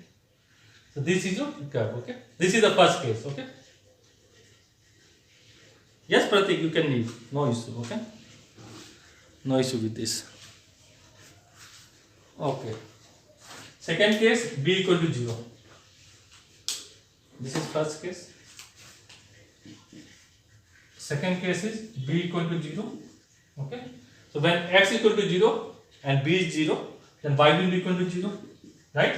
So this is your curve. Okay, this is the first case. Okay. Yes, Pratik, you can leave. No issue. Okay. No issue with this. Okay. Second case, b equal to 0. This is first case. Second case is b equal to 0. Okay. So when x equal to 0 and b is 0, then y will be equal to 0. Right?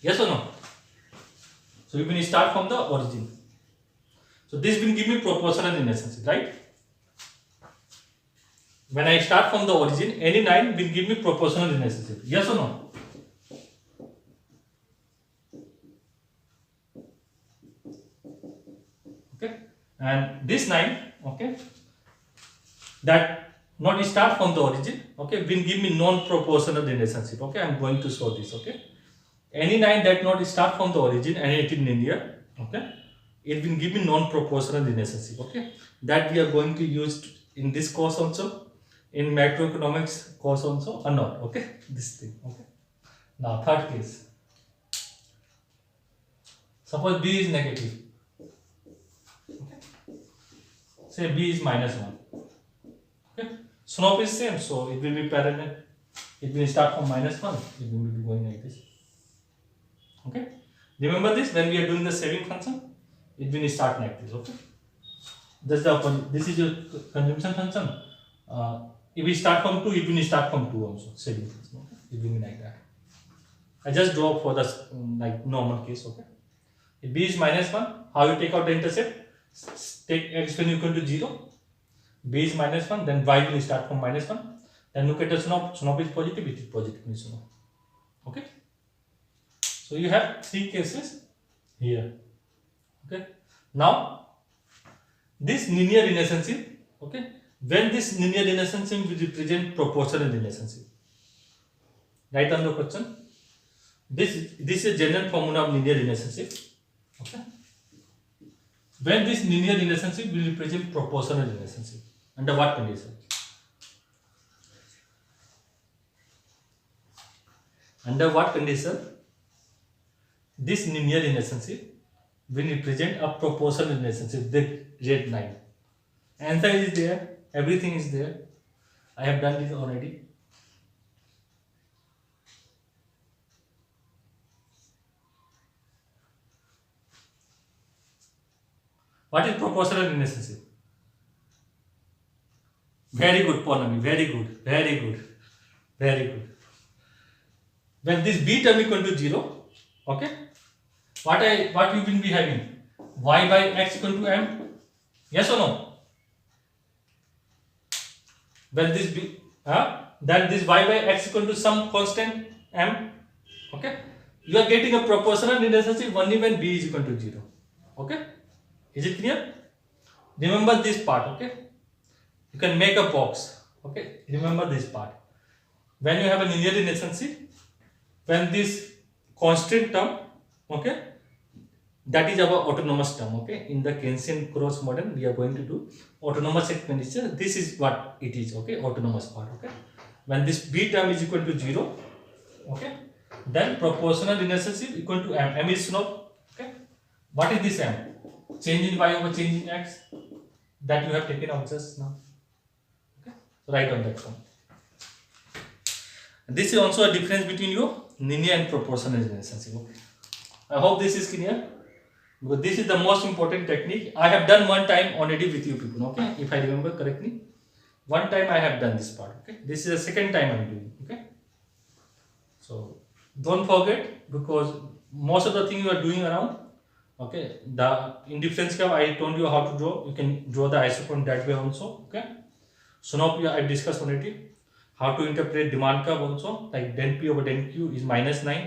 Yes or no? So we will start from the origin. So this will give me proportional relationship, right? When I start from the origin, any line will give me proportional relationship. Yes or no? Okay. And this line, okay, that not start from the origin, okay, will give me non-proportional relationship. Okay, I am going to show this. Okay. Any line that not start from the origin and it is linear, okay, it will give me non-proportional relationship. Okay, that we are going to use in this course also, in macroeconomics course also, or not. Okay, this thing. Okay. Now third case. Suppose b is negative. Okay. Say b is -1. Okay. Slope is same, so it will be parallel. It will start from -1. It will be going like this. Okay. Remember this when we are doing the saving function, it will start like this. Okay. This is your consumption function. If we start from 2, it will start from 2 also. Saving function. Okay. It will be like that. I just draw for the like normal case. Okay. If b is -1, how you take out the intercept? Take x when equal to 0. B is -1, then y will start from -1. Then look at the slope. Slope is positive, it is positive in slope. Okay. So you have 3 cases here. Okay. Now this linear relationship. Okay. When this linear relationship will represent proportional relationship. Write on the question. This is a general formula of linear relationship. Okay. When this linear relationship will represent proportional relationship. Under what condition? Under what condition this linear relationship will represent a proportional relationship, the red line? Answer is there, everything is there. I have done this already. What is proportional relationship? Very good, Purnami. Very good. Very good. Very good. When this b term equal to 0, okay, what you will be having? Y by x equal to m. Yes or no? When this b, then this y by x equal to some constant m. Okay, you are getting a proportional relationship only when b is equal to 0. Okay, is it clear? Remember this part. Okay. You can make a box. Okay, remember this part. When you have a linear relationship, when this constant term, okay, that is our autonomous term. Okay, in the Keynesian cross model, we are going to do autonomous expenditure. This is what it is. Okay, autonomous part. Okay, when this b term is equal to 0, okay, then proportional relationship equal to m. M is slope. Okay, what is this m? Change in y over change in x that you have taken out just now. Write on that one. This is also a difference between your linear and proportional relationship. Okay. I hope this is clear. Because this is the most important technique. I have done one time already with you people. Okay, if I remember correctly, one time I have done this part. Okay, this is the second time I am doing. Okay, so don't forget, because most of the thing you are doing around. Okay, the in difference curve I told you how to draw. You can draw the isochrone that way also. Okay. So now I discussed already how to interpret demand curve also, like den P over den Q is -9.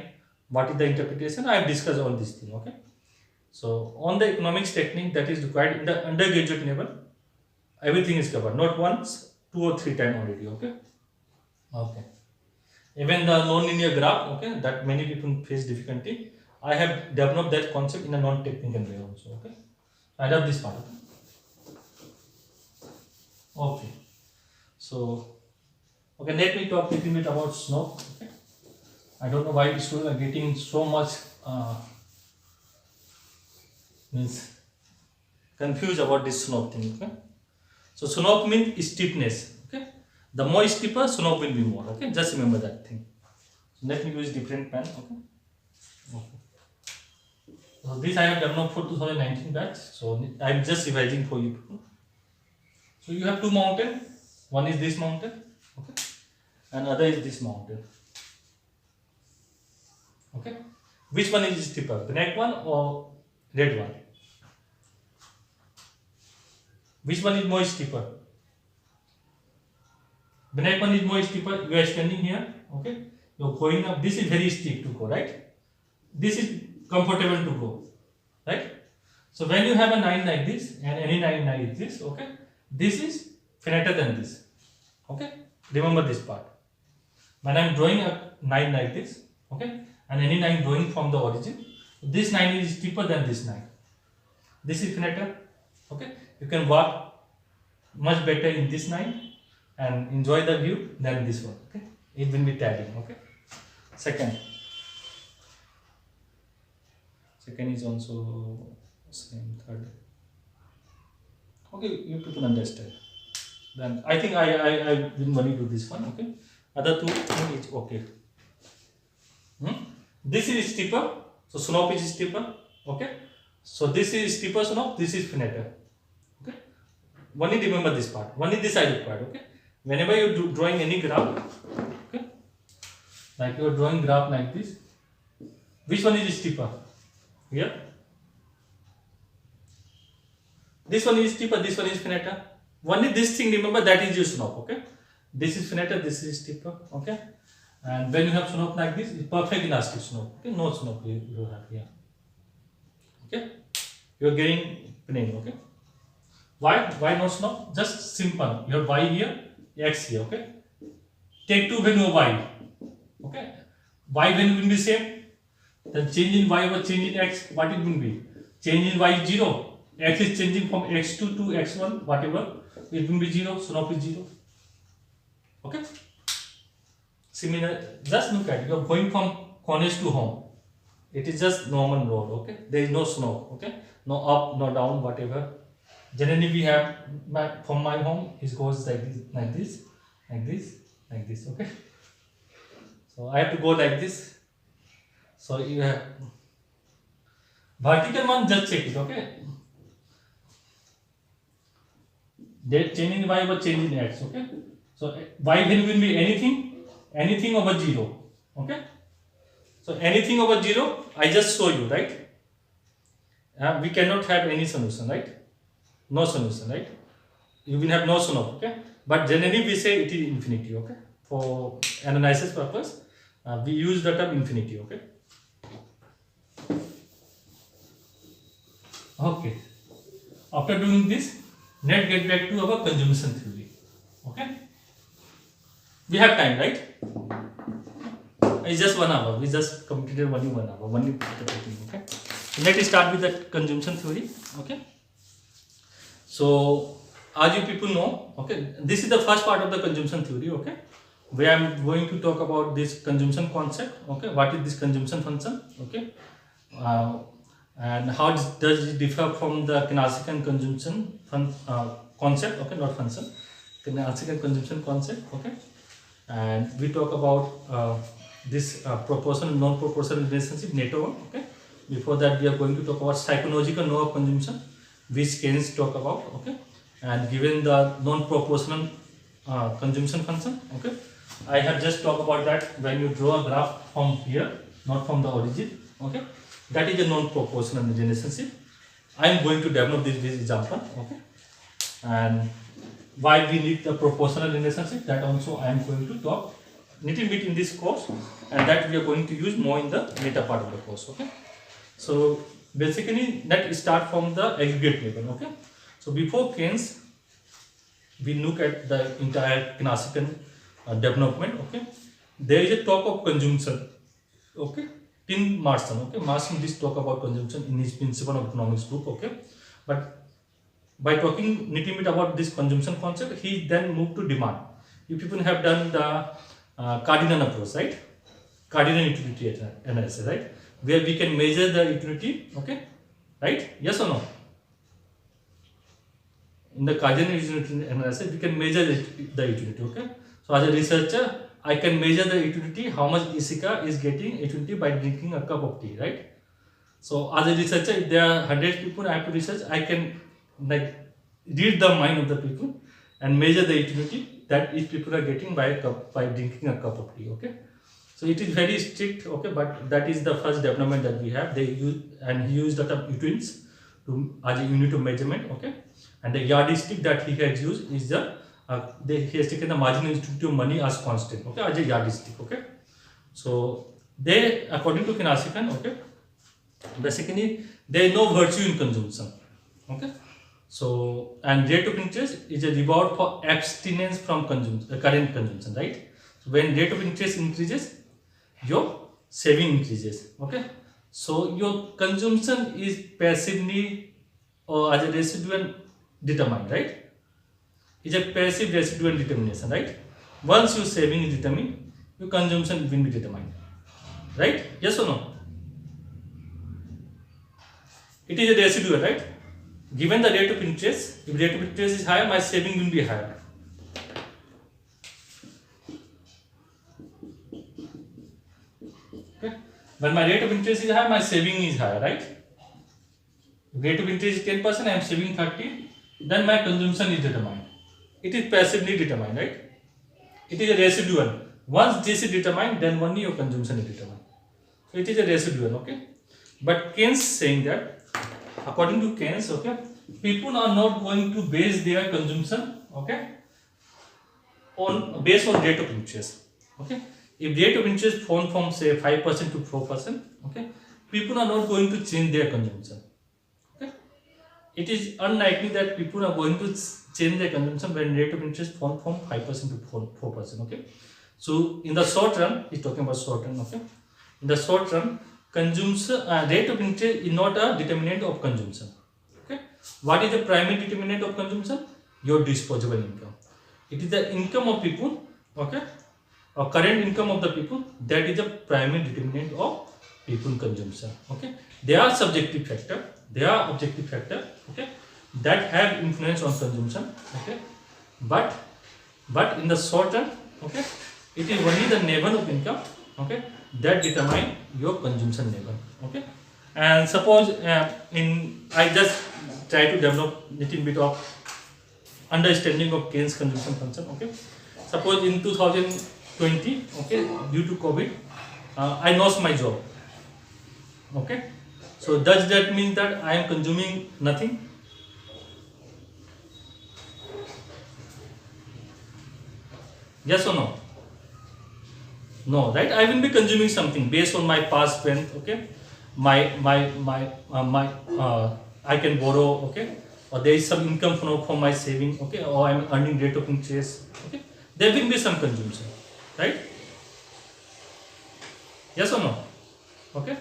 What is the interpretation? I have discussed all this thing. Okay. So on the economics technique that is required in the undergraduate level, everything is covered. Not once, 2 or 3 times already. Okay. Okay. Even the non-linear graph, okay, that many people face difficulty. I have developed that concept in a non-technical way also. Okay. I love this part. Okay. So, okay, let me talk a little bit about slope. Okay. I don't know why students are getting so much means confused about this SNOP thing. Okay, so SNOP means steepness. Okay, the more steeper, SNOP will be more. Okay, just remember that thing. So let me use different pen. Okay. So this I have developed for 2019 batch. So I am just revising for you. So you have two mountain. One is this mountain. Okay, and other is this mountain. Okay, which one is steeper, black one or red one? Which one is more steeper? Black one is more steeper. You are standing here. Okay, you are going up. This is very steep to go, right? This is comfortable to go, right? So when you have a 9 like this and any 9 like this, okay, this is flatter than this. Okay, remember this part. When I am drawing a 9 like this, okay, and any 9 drawing from the origin, this 9 is steeper than this 9. This is flatter. Okay, you can walk much better in this 9 and enjoy the view than this one. Okay, it will be tagging. Okay, second is also same. Third, okay, you people understand. Then I think I didn't want to do this one. Okay, other two is okay. This is steeper, so SNOP is steeper. Okay, so this is steeper SNOP, this is flatter. Okay, only remember this part. Only this I required. Okay, whenever you do drawing any graph, okay, like you are drawing graph like this, which one is steeper? Here, this one is steeper, this one is flatter. Only this thing remember, that is your SNOP. Okay, this is flatter, this is steeper. Okay, and when you have SNOP like this, it's perfect elastic SNOP. Okay, no SNOP you have here. Okay, you are getting plane. Okay, why no SNOP? Just simple. You have y here, x here. Okay, take two value of y. Okay, y value will be same. Then change in y or change in x, what it will be? Change in y is 0. X is changing from x2 to x1, whatever. It will be 0, SNOP is 0. Okay? Similar, just look at it. You are going from college to home. It is just normal road. Okay? There is no SNOP. Okay? No up, no down, whatever. Generally, we have from my home, it goes like this, like this, like this, like this. Okay? So I have to go like this. So you have vertical one, just check it. Okay, they change in y or change in x. Okay, so y value will be anything over 0. Okay, so anything over 0, I just show you, right? We cannot have any solution, right? No solution, right? You will have no SNOP. Okay, but generally we say it is infinity. Okay, for analysis purpose, we use the term infinity. Okay. Okay, after doing this, let's get back to our consumption theory. Okay, we have time, right? It's just 1 hour. We just completed only 1 hour. Okay, so let's start with the consumption theory. Okay, so as you people know, okay, this is the first part of the consumption theory. Okay, where I'm going to talk about this consumption concept. Okay, what is this consumption function? Okay. And how does it differ from the Keynesian consumption concept? Okay, not function, Keynesian consumption concept. Okay, and we talk about this proportional non-proportional relationship NATO. Okay, before that we are going to talk about psychological law of consumption, which Keynes talk about. Okay, and given the non-proportional consumption function. Okay, I have just talked about that when you draw a graph from here, not from the origin. Okay. That is a non-proportional relationship. I am going to develop this example. Okay, and why we need the proportional relationship, that also I am going to talk little bit in this course, and that we are going to use more in the later part of the course. Okay, so basically let's start from the aggregate level. Okay, so before Keynes, we look at the entire Keynesian development. Okay, there is a talk of consumption. Okay. In Marston, okay, Marston just talk about consumption in his principle of economics book. Okay, but by talking little bit about this consumption concept, he then moved to demand. You people have done the cardinal approach, right? cardinal utility analysis, right? Where we can measure the utility, okay, right? Yes or no? In the cardinal utility analysis, we can measure the utility, okay? So as a researcher, I can measure the utility, how much Ishika is getting utility by drinking a cup of tea, right? So as a researcher, if there are 100 people I have to research, I can like read the mind of the people and measure the utility that each people are getting by drinking a cup of tea, okay? So it is very strict, okay, but that is the first development that we have. They use, and he used that of utils to as a unit of measurement, okay, and the yardstick that he has used is the he has taken the marginal utility of money as constant, okay, as a yardstick, okay. So they, according to Kinasikan, okay, basically there is no virtue in consumption, okay. So and rate of interest is a reward for abstinence from current consumption, right? So when rate of interest increases, your saving increases, okay. So your consumption is passively or as a residual determined, right? It's a passive residual determination, right? Once your saving is determined, your consumption will be determined, right? Yes or no? It is a residual, right? Given the rate of interest, if rate of interest is higher, my saving will be higher. Okay. When my rate of interest is high, my saving is higher, right? If rate of interest is 10%, I am saving 30, then my consumption is determined. It is passively determined, right? It is a residual. Once this is determined, then only your consumption is determined. So it is a residual, okay? But Keynes saying that, according to Keynes, okay, people are not going to base their consumption, okay, based on rate of interest, okay. If rate of interest falls from say 5% to 4%, okay, people are not going to change their consumption, okay. It is unlikely that people are going to change their consumption when rate of interest falls from 5% to 4%, okay. So in the short run, he's talking about short run, okay. In the short run, consumption rate of interest is not a determinant of consumption, okay. What is the primary determinant of consumption? Your disposable income. It is the income of people, okay, or current income of the people, that is the primary determinant of people consumption, okay. There are subjective factor, there are objective factor, okay, that have influence on consumption, okay, but in the short run, okay, it is only the level of income, okay, that determine your consumption level, okay. And suppose I just try to develop little bit of understanding of Keynes consumption function, okay. Suppose in 2020, okay, due to COVID, I lost my job, okay. So does that mean that I am consuming nothing? Yes or no? No, right? I will be consuming something based on my past strength, okay. I can borrow, okay, or there is some income from my saving, okay, or I am earning rate of interest, okay. There will be some consumption, right? Yes or no? Okay.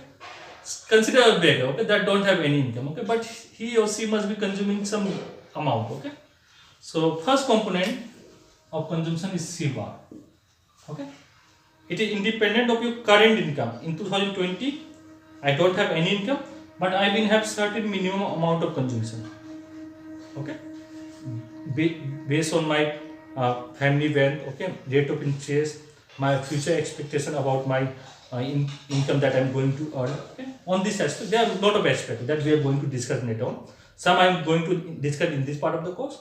Consider a beggar, okay, that don't have any income, okay, but he or she must be consuming some amount, okay. So first component of consumption is C bar, okay. It is independent of your current income. In 2020, I don't have any income, but I will have certain minimum amount of consumption, okay, based on my family wealth, okay, rate of interest, my future expectation about my income that I am going to earn, okay. On this aspect, there are a lot of aspects that we are going to discuss later on. Some I am going to discuss in this part of the course.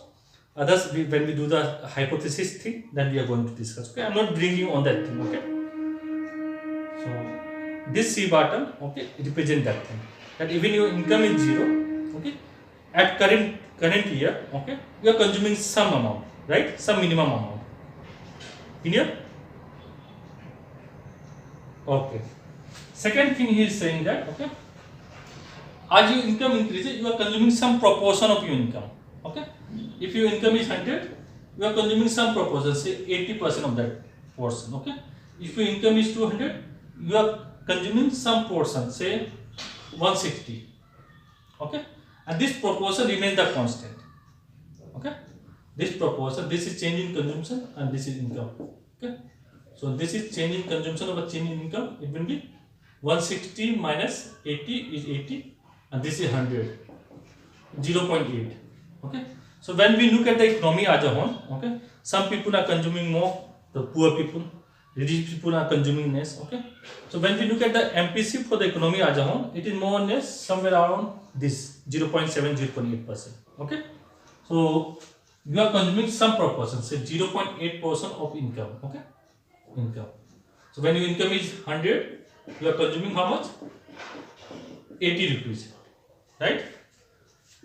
Others, when we do the hypothesis thing, then we are going to discuss. Okay, I am not bringing on that thing. Okay. So this C bottom, okay, represent that thing. That even your income is zero, okay, at current year, okay, you are consuming some amount, right? Some minimum amount. In here. Okay. Second thing he is saying that, okay, as your income increases, you are consuming some proportion of your income. Okay. If your income is 100, you are consuming some proportion, say 80% of that portion. Okay. If your income is 200, you are consuming some portion, say 160. Okay. And this proportion remains the constant. Okay. This proportion, this is change in consumption and this is income. Okay. So this is change in consumption over change in income. It will be 160 minus 80 is 80, and this is 100, 0.8. Okay. So when we look at the economy as a whole, okay, some people are consuming more, the poor people, rich people are consuming less. Okay. So when we look at the MPC for the economy as a whole, it is more or less somewhere around this 0.7, 0.8%. Okay. So you are consuming some proportion, say 0.8% of income. Okay. Income. So when your income is 100, you are consuming how much? 80 rupees, right?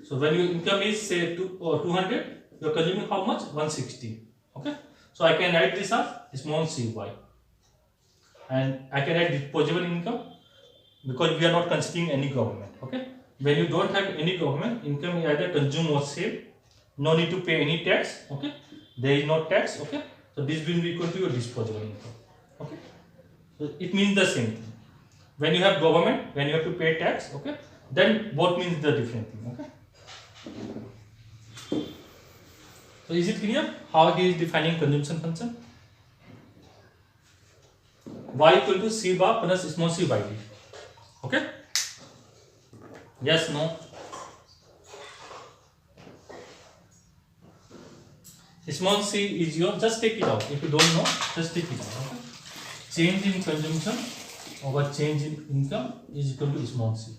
So when your income is say 200, you are consuming how much? 160. Okay. So I can write this as small cy, and I can write disposable income because we are not considering any government. Okay. When you don't have any government, income is either consume or save. No need to pay any tax. Okay. There is no tax. Okay. So this will be equal to your disposable income. Okay. So it means the same thing. When you have government, when you have to pay tax, okay, then both means the different thing. Okay. So is it clear how it is defining consumption function? Y equal to C bar plus small c by D. Okay. Yes, no. Small c is your, just take it out. If you don't know, just take it out. Okay. Change in consumption over change in income is equal to small c.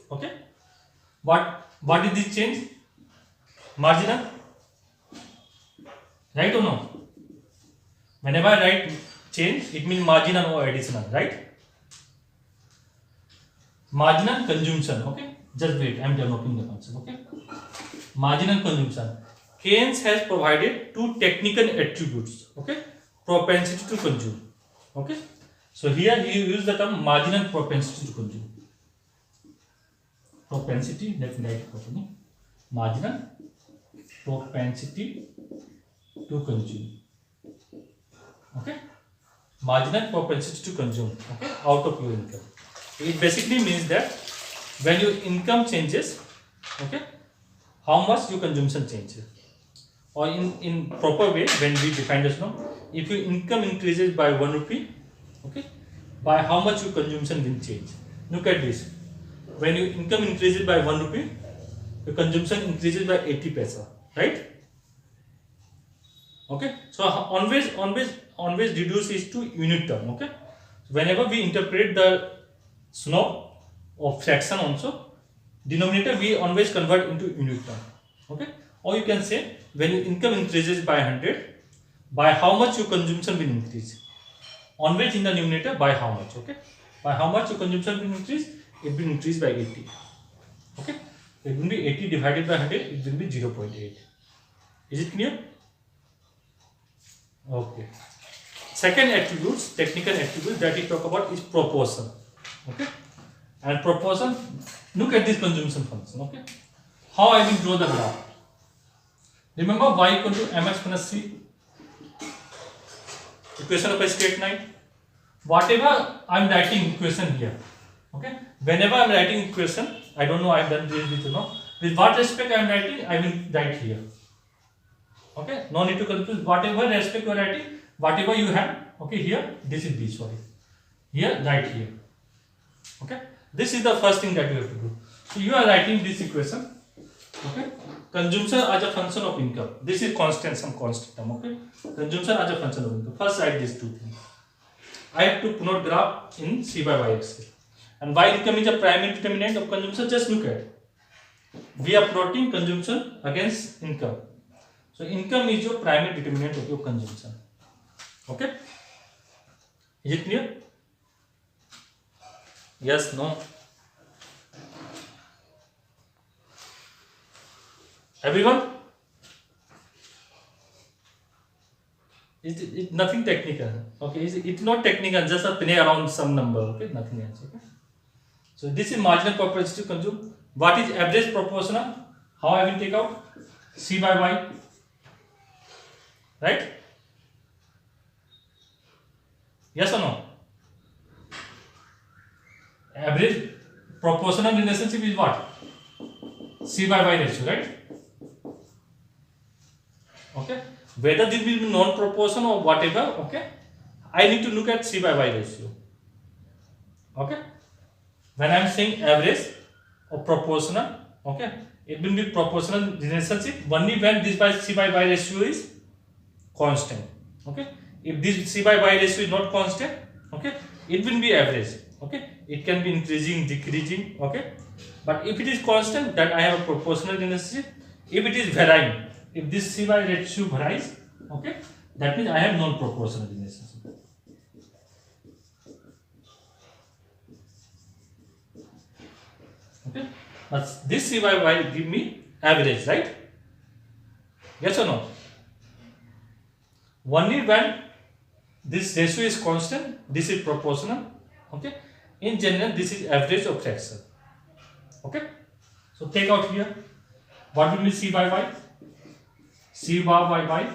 Okay. What is this change? Marginal. Right or no? Whenever I write change, it means marginal or additional, right? Marginal consumption. Okay. Just wait. I am developing the concept. Okay. Marginal consumption. Keynes has provided two technical attributes. Okay. Propensity to consume. Okay. So here he used the term marginal propensity to consume. Propensity, let me write it properly. Marginal propensity to consume. Okay. Marginal propensity to consume. Okay. Out of your income. It basically means that when your income changes, okay, how much your consumption changes. Or in proper way, when we define this now, if your income increases by 1 rupee, okay, by how much your consumption will change. Look at this. When your income increases by 1 rupee, your consumption increases by 80 paisa, right? Okay. So always reduce is to unit term. Okay. So whenever we interpret the snow or fraction also, denominator we always convert into unit term. Okay. Or you can say when your income increases by 100, by how much your consumption will increase. Always in the numerator, by how much. Okay. By how much your consumption will increase, it will increase by 80. Okay. It will be 80 divided by 100, it will be 0.8. Is it clear? Okay. Second attributes, technical attribute that we talk about is proportion. Okay. And proportion, look at this consumption function. Okay. How I will draw the graph. Remember y equal to mx plus c. Equation of a straight line. Whatever I am writing equation here. Okay. Whenever I am writing equation, I don't know I have done this with you know. With what respect I am writing, I will write here. Okay. No need to confuse. Whatever respect you are writing, whatever you have. Okay. Here, this is b. Sorry. Here, right here. Okay. This is the first thing that you have to do. So you are writing this equation. Okay. Consumption as a function of income. This is constant, some constant term. Okay. Consumption as a function of income. First write these two things. I have to plot graph in C by Y axis. And Y income is a primary determinant of consumption. Just look at it. We are plotting consumption against income. So income is your primary determinant of your consumption. Okay. Is it clear? Yes, no? Everyone? It's nothing technical. Okay, it's not technical, just a play around some number. Okay, nothing else. Okay. So this is marginal propensity to consume. What is average proportional? How I will take out? C by Y. Right? Yes or no? Average proportional relationship is what? C by Y ratio, right? Okay. whether this will be non-proportion or whatever, okay, I need to look at C by Y ratio. Okay, when I am saying average or proportional, okay, it will be proportional relationship only when this by C by Y ratio is constant. Okay, if this C by Y ratio is not constant, okay, it will be average. Okay, it can be increasing, decreasing. Okay, but if it is constant, then I have a proportional relationship. If it is varying, if this C by ratio varies, okay, that means I have non-proportional relationship. Okay, but this C by Y give me average, right? Yes or no? Only when this ratio is constant, this is proportional. Okay, in general, this is average or fraction. Okay, so take out here. What will be C by Y? C bar by Y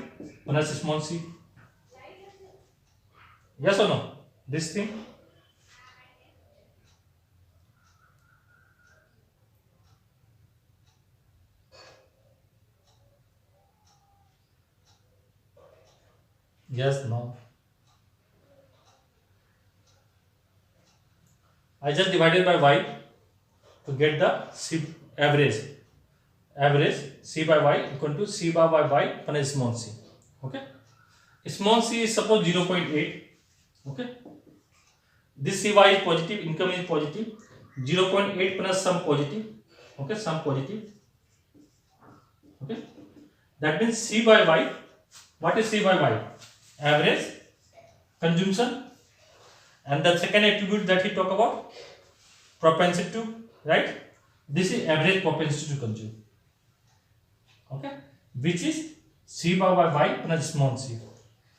plus small c. Yes or no? This thing. Yes, no. I just divided by Y to get the C average. Average C by Y equal to C bar by Y plus small c. Okay. Small c is suppose 0.8. Okay. This Cy is positive, income is positive. 0.8 plus some positive. Okay, some positive. Okay. That means C by Y. What is C by Y? Average, consumption, and the second attribute that he talk about, propensity to, right? This is average propensity to consume. Okay, which is C by Y plus small c.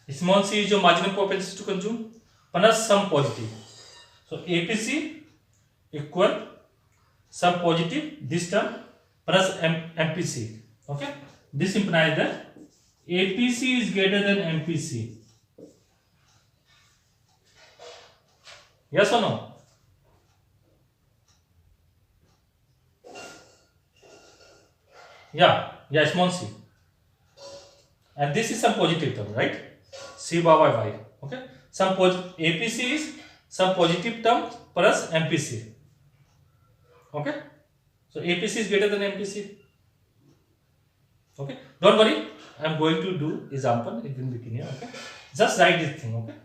Small c is your marginal propensity to consume plus some positive. So APC equal some positive, this term plus MPC. Okay, this implies that APC is greater than MPC. Yes or no? Yeah, small c. And this is some positive term, right? C by Y. Okay, some APC is some positive term plus MPC. Okay, so APC is greater than MPC. Okay, don't worry, I am going to do example, it will be clear. Okay, just write this thing. Okay,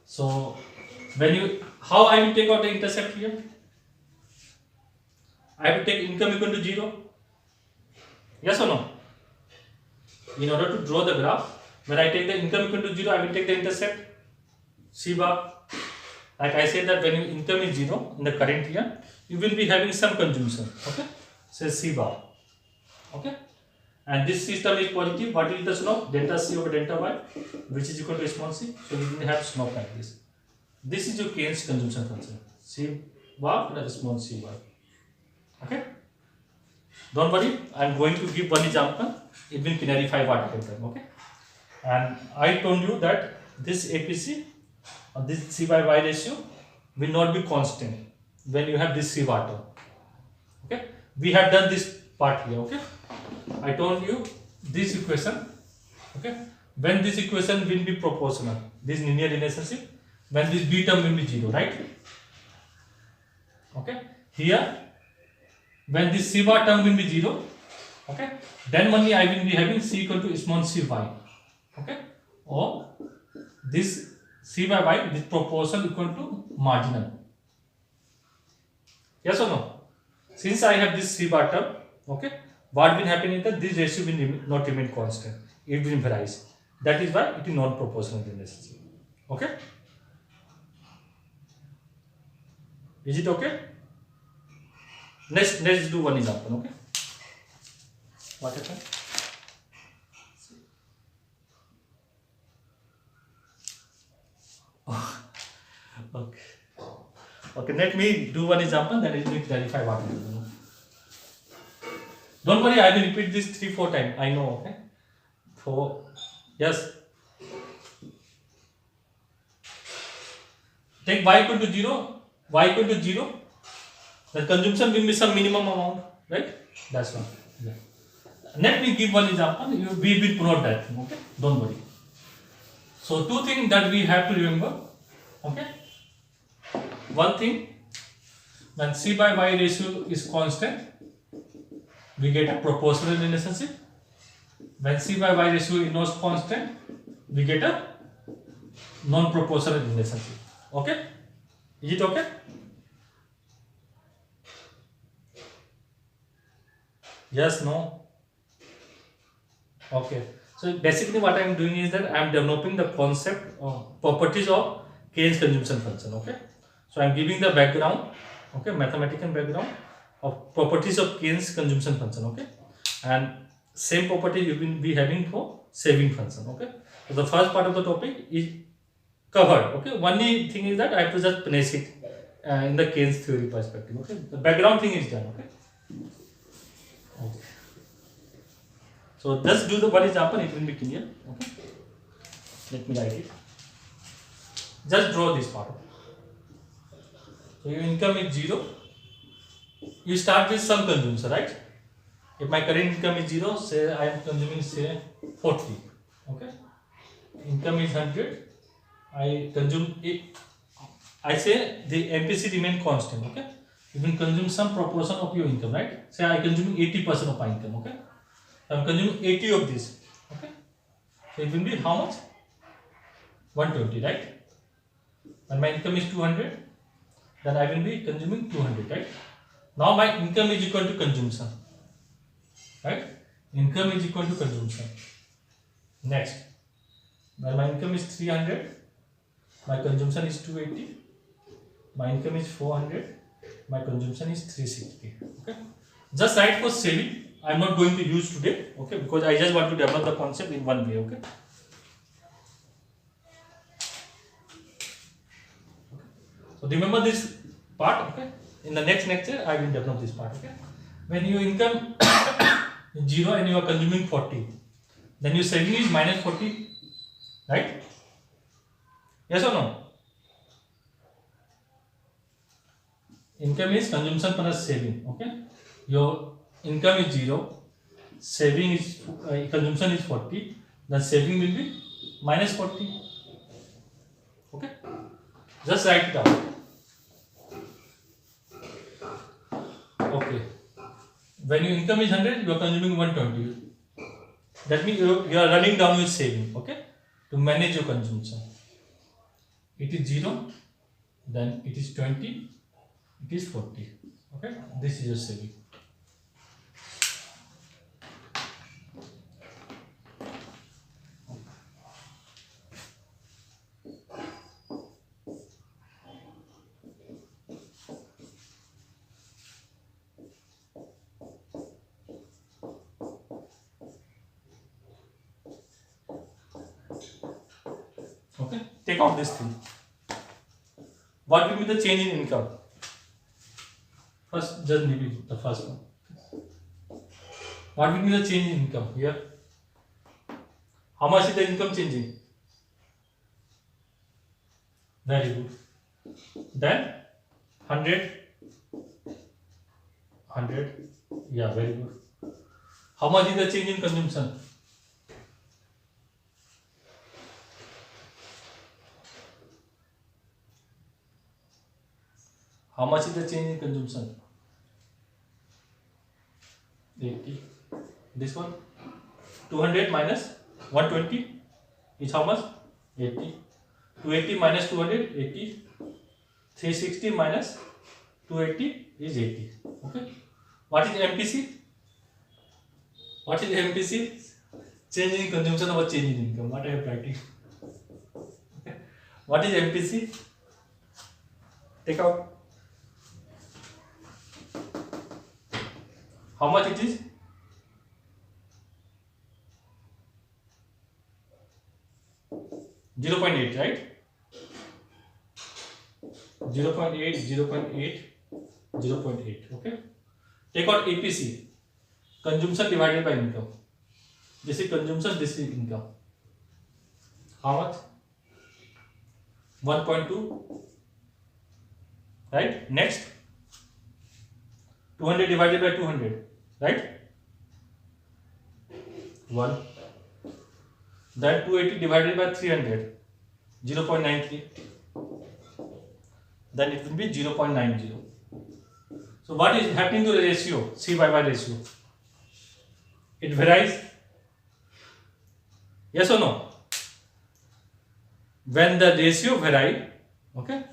so when you, how I will take out the intercept here? I will take income equal to 0. Yes or no? In order to draw the graph, when I take the income equal to 0, I will take the intercept C bar. Like I said that when your income is 0 in the current year, you will be having some consumption. Okay, say C bar. Okay, and this system is positive. What is the slope? Delta C over delta Y, which is equal to small c. So you will have slope like this. This is your Keynes consumption function. C bar plus small c bar. Okay, don't worry, I am going to give one example. It will clarify what I have done. Okay, and I told you that this APC or this C by Y ratio will not be constant when you have this C bar term. Okay, we have done this part here. Okay, I told you this equation. Okay, when this equation will be proportional, this linear relationship, when this B term will be 0, right? Okay, here when this C bar term will be 0, okay, then only I will be having C equal to small c y. Okay, or this C by Y, this proportion equal to marginal. Yes or no? Since I have this C bar term, okay, what will happen is that this ratio will not remain constant. It will vary. That is why it is not proportional relationship. Okay? Is it okay? Let's do one example. Okay? What happened? Okay, let me do one example, then it will clarify what it is. Don't worry, I will repeat this 3-4 times. I know, okay? 4. Yes. Take y equal to 0. Y equal to 0. The consumption will be some minimum amount, right? That's one. Yeah. let me give one example. We will promote that. Okay, don't worry. So two things that we have to remember. Okay, one thing, when C by Y ratio is constant, we get a proportional relationship. When C by Y ratio is not constant, we get a non-proportional relationship. Okay, is it okay? Yes, no? Okay. So basically what I am doing is that I am developing the concept of properties of Keynes consumption function. Okay. So I am giving the background, okay, mathematical background of properties of Keynes consumption function. Okay. And same property you will be having for saving function. Okay. So the first part of the topic is covered. Okay. Only thing is that I have to just finish it in the Keynes theory perspective. Okay. The background thing is done. Okay. Okay. So just do the one example, it will be clear. Okay. Let me write it. Just draw this part. So your income is 0. You start with some consumption, right? If my current income is 0, say I am consuming say 40. Okay. Income is 100. I consume it. I say the MPC remain constant. Okay. You can consume some proportion of your income, right? Say I consume 80% of my income. Okay. I am consuming 80 of this. Okay. So it will be how much? 120, right? When my income is 200, then I will be consuming 200, right? Now my income is equal to consumption, right? Income is equal to consumption. Next, when my income is 300, my consumption is 280, my income is 400, my consumption is 360. Okay. Just write for saving. I am not going to use today, okay, because I just want to develop the concept in one way. Okay. So remember this part. Okay. In the next lecture, I will develop this part. Okay. When your income is 0 and you are consuming 40, then your saving is minus 40, right? Yes or no? Income is consumption plus saving. Okay. Your income is 0, saving is consumption is 40, then saving will be minus 40. Okay. Just write it down. Okay. When your income is 100, you are consuming 120. That means you are running down your saving. Okay. To manage your consumption. It is 0, then it is 20, it is 40. Okay. This is your saving. Okay, take out this thing. What will be the change in income? First, just maybe the first one. What will be the change in income here? How much is the income changing? Very good. Then 100, 100. Yeah, very good. How much is the change in consumption? How much is the change in consumption? 80. This one? 200 minus 120 is how much? 80. 280 minus 200, 80. 360 minus 280 is 80. Okay. What is MPC? What is MPC? Change in consumption or change in income. What I am writing. Okay. What is MPC? Take out. How much it is? Zero 0.8, right? 0.8, 0.8, 0.8. Okay. Take out APC. Consumption divided by income. This is consumption, this is income. How much? 1.2. Right? Next. 200 divided by 200. Right? 1. Then 280 divided by 300, 0.93. Then it will be 0.90. So what is happening to the ratio, C/Y ratio? It varies. Yes or no? When the ratio varies, okay,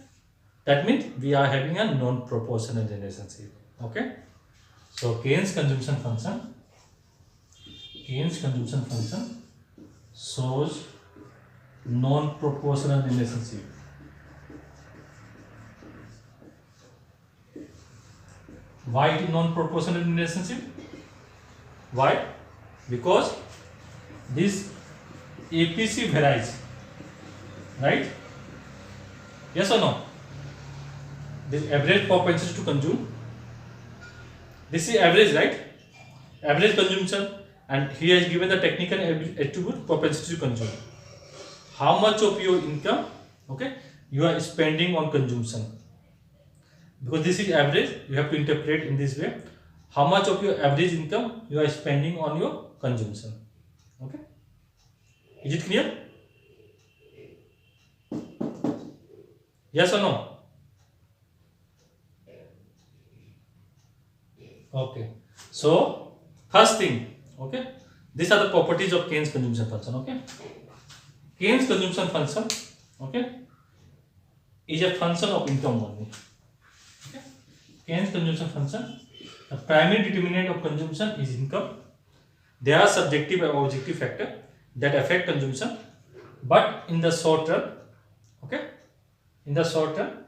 that means we are having a non-proportional relationship. Okay. So Keynes consumption function shows non-proportional relationship. Why it is non-proportional relationship? Why? Because this APC varies, right? Yes or no? This average propensity to consume. This is average, right? Average consumption, and here is given the technical attribute propensity to consume. How much of your income, okay, you are spending on consumption? Because this is average, you have to interpret in this way. How much of your average income you are spending on your consumption? Okay, is it clear? Yes or no? Okay. So first thing, okay, these are the properties of Keynes consumption function. Okay, Keynes consumption function, okay, is a function of income only. Okay, Keynes consumption function, the primary determinant of consumption is income. There are subjective and objective factors that affect consumption, but in the short term, okay, in the short term,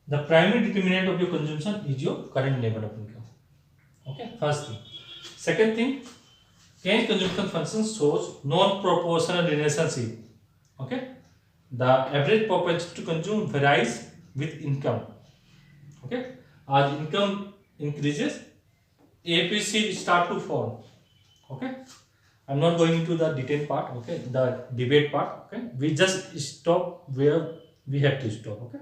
the primary determinant of your consumption is your current level of income. Okay, first thing. Second thing, Keynes consumption function shows non-proportional relationship. Okay, the average propensity to consume varies with income. Okay, as income increases, APC start to fall. Okay, I'm not going into the detailed part. Okay, the debate part. Okay, we just stop where we have to stop. Okay,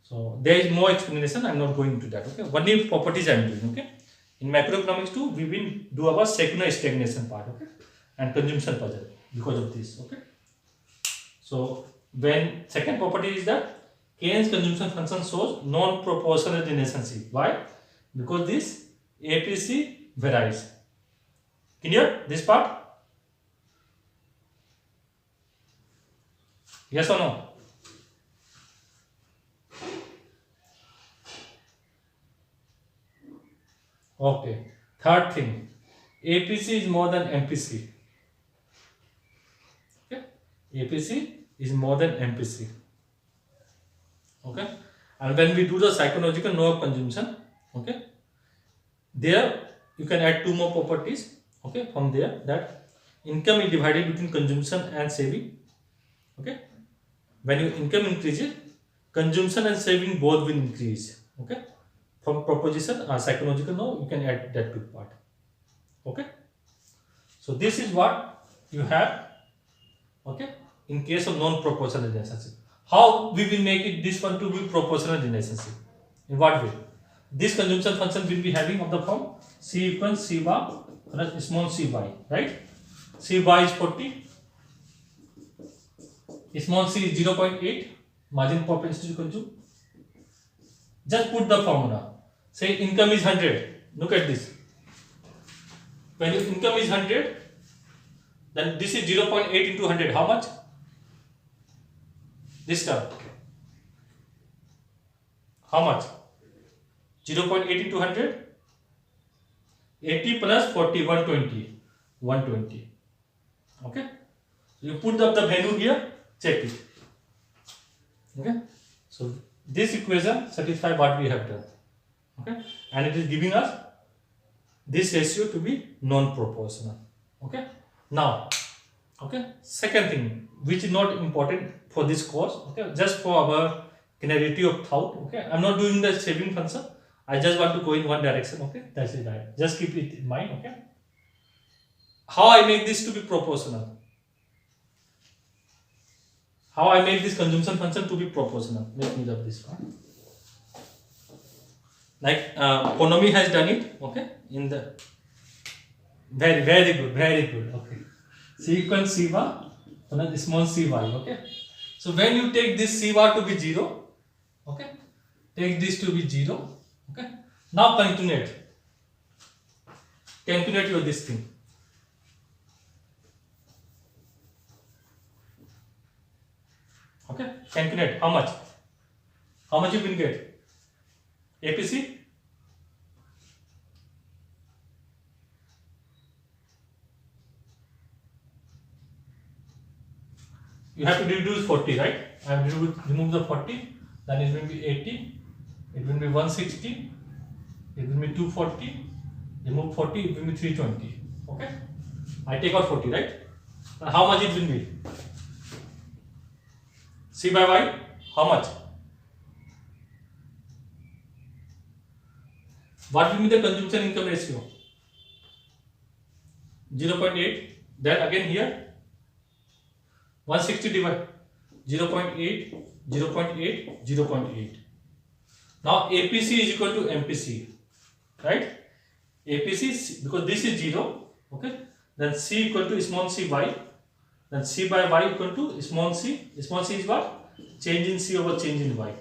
so there is more explanation. I'm not going into that. Okay, only properties I'm doing. Okay, in macroeconomics too, we will do our secular stagnation part. Okay, and consumption puzzle because of this. Okay, so when second property is that Keynes consumption function shows non-proportional relationship. Why? Because this APC varies. Clear this part? Yes or no? Okay. Third thing, APC is more than MPC. Okay. APC is more than MPC. Okay. And when we do the psychological know of consumption, okay, there you can add two more properties. Okay, from there that income is divided between consumption and saving. Okay, when your income increases, consumption and saving both will increase. Okay, from proposition psychological know you can add that two part. Okay, so this is what you have. Okay, in case of non-proportional relationship, how we will make it this one to be proportional relationship? In what way? This consumption function will be having of the form C equals C bar plus small cy, right? C bar is 40, small c is 0.8, margin propensity to consume. Just put the formula. Say income is 100. Look at this. When your income is 100, then this is 0.8 into 100. How much? This term. How much? 0.8 into 100. 80 plus 40, 120. 120. Okay. You put up the value here, check it. Okay. So this equation satisfies what we have done. Okay. And it is giving us this ratio to be non-proportional. Okay. Now, okay, second thing which is not important for this course, okay, just for our clarity of thought. Okay, I'm not doing the saving function. I just want to go in one direction. Okay, that's it. Right. Just keep it in mind. Okay, how I make this to be proportional? How I make this consumption function to be proportional? Let me rub this one. Like Ponomi has done it. Okay, in the Very good, very good. Okay. Sequence C bar, another small C y. Okay. So when you take this C bar to be 0, okay, take this to be 0, okay. Now calculate your this thing. Okay, calculate how much you will get. APC. You have to reduce 40, right? I have to remove the 40, then it will be 80, it will be 160, it will be 240, remove 40, it will be 320. Okay? I take out 40, right? And how much it will be? C by Y, how much? What will be the consumption income ratio? 0.8. Then again here 160 divided 0.8, 0.8, 0.8. Now APC is equal to MPC, right? APC, because this is 0, okay? Then C equal to small c y, then C by Y equal to small c. Small c is what? Change in C over change in Y.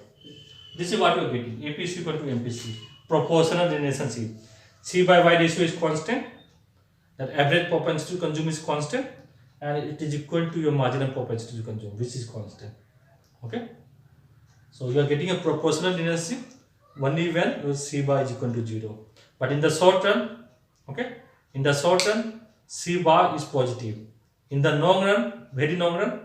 This is what you are getting. APC equal to MPC. Proportional relationship. C by Y ratio is constant. That average propensity to consume is constant. And it is equal to your marginal propensity to consume, which is constant. Okay? So you are getting a proportional relationship only when your C bar is equal to 0. But in the short run, okay, in the short run, C bar is positive. In the long run, very long run,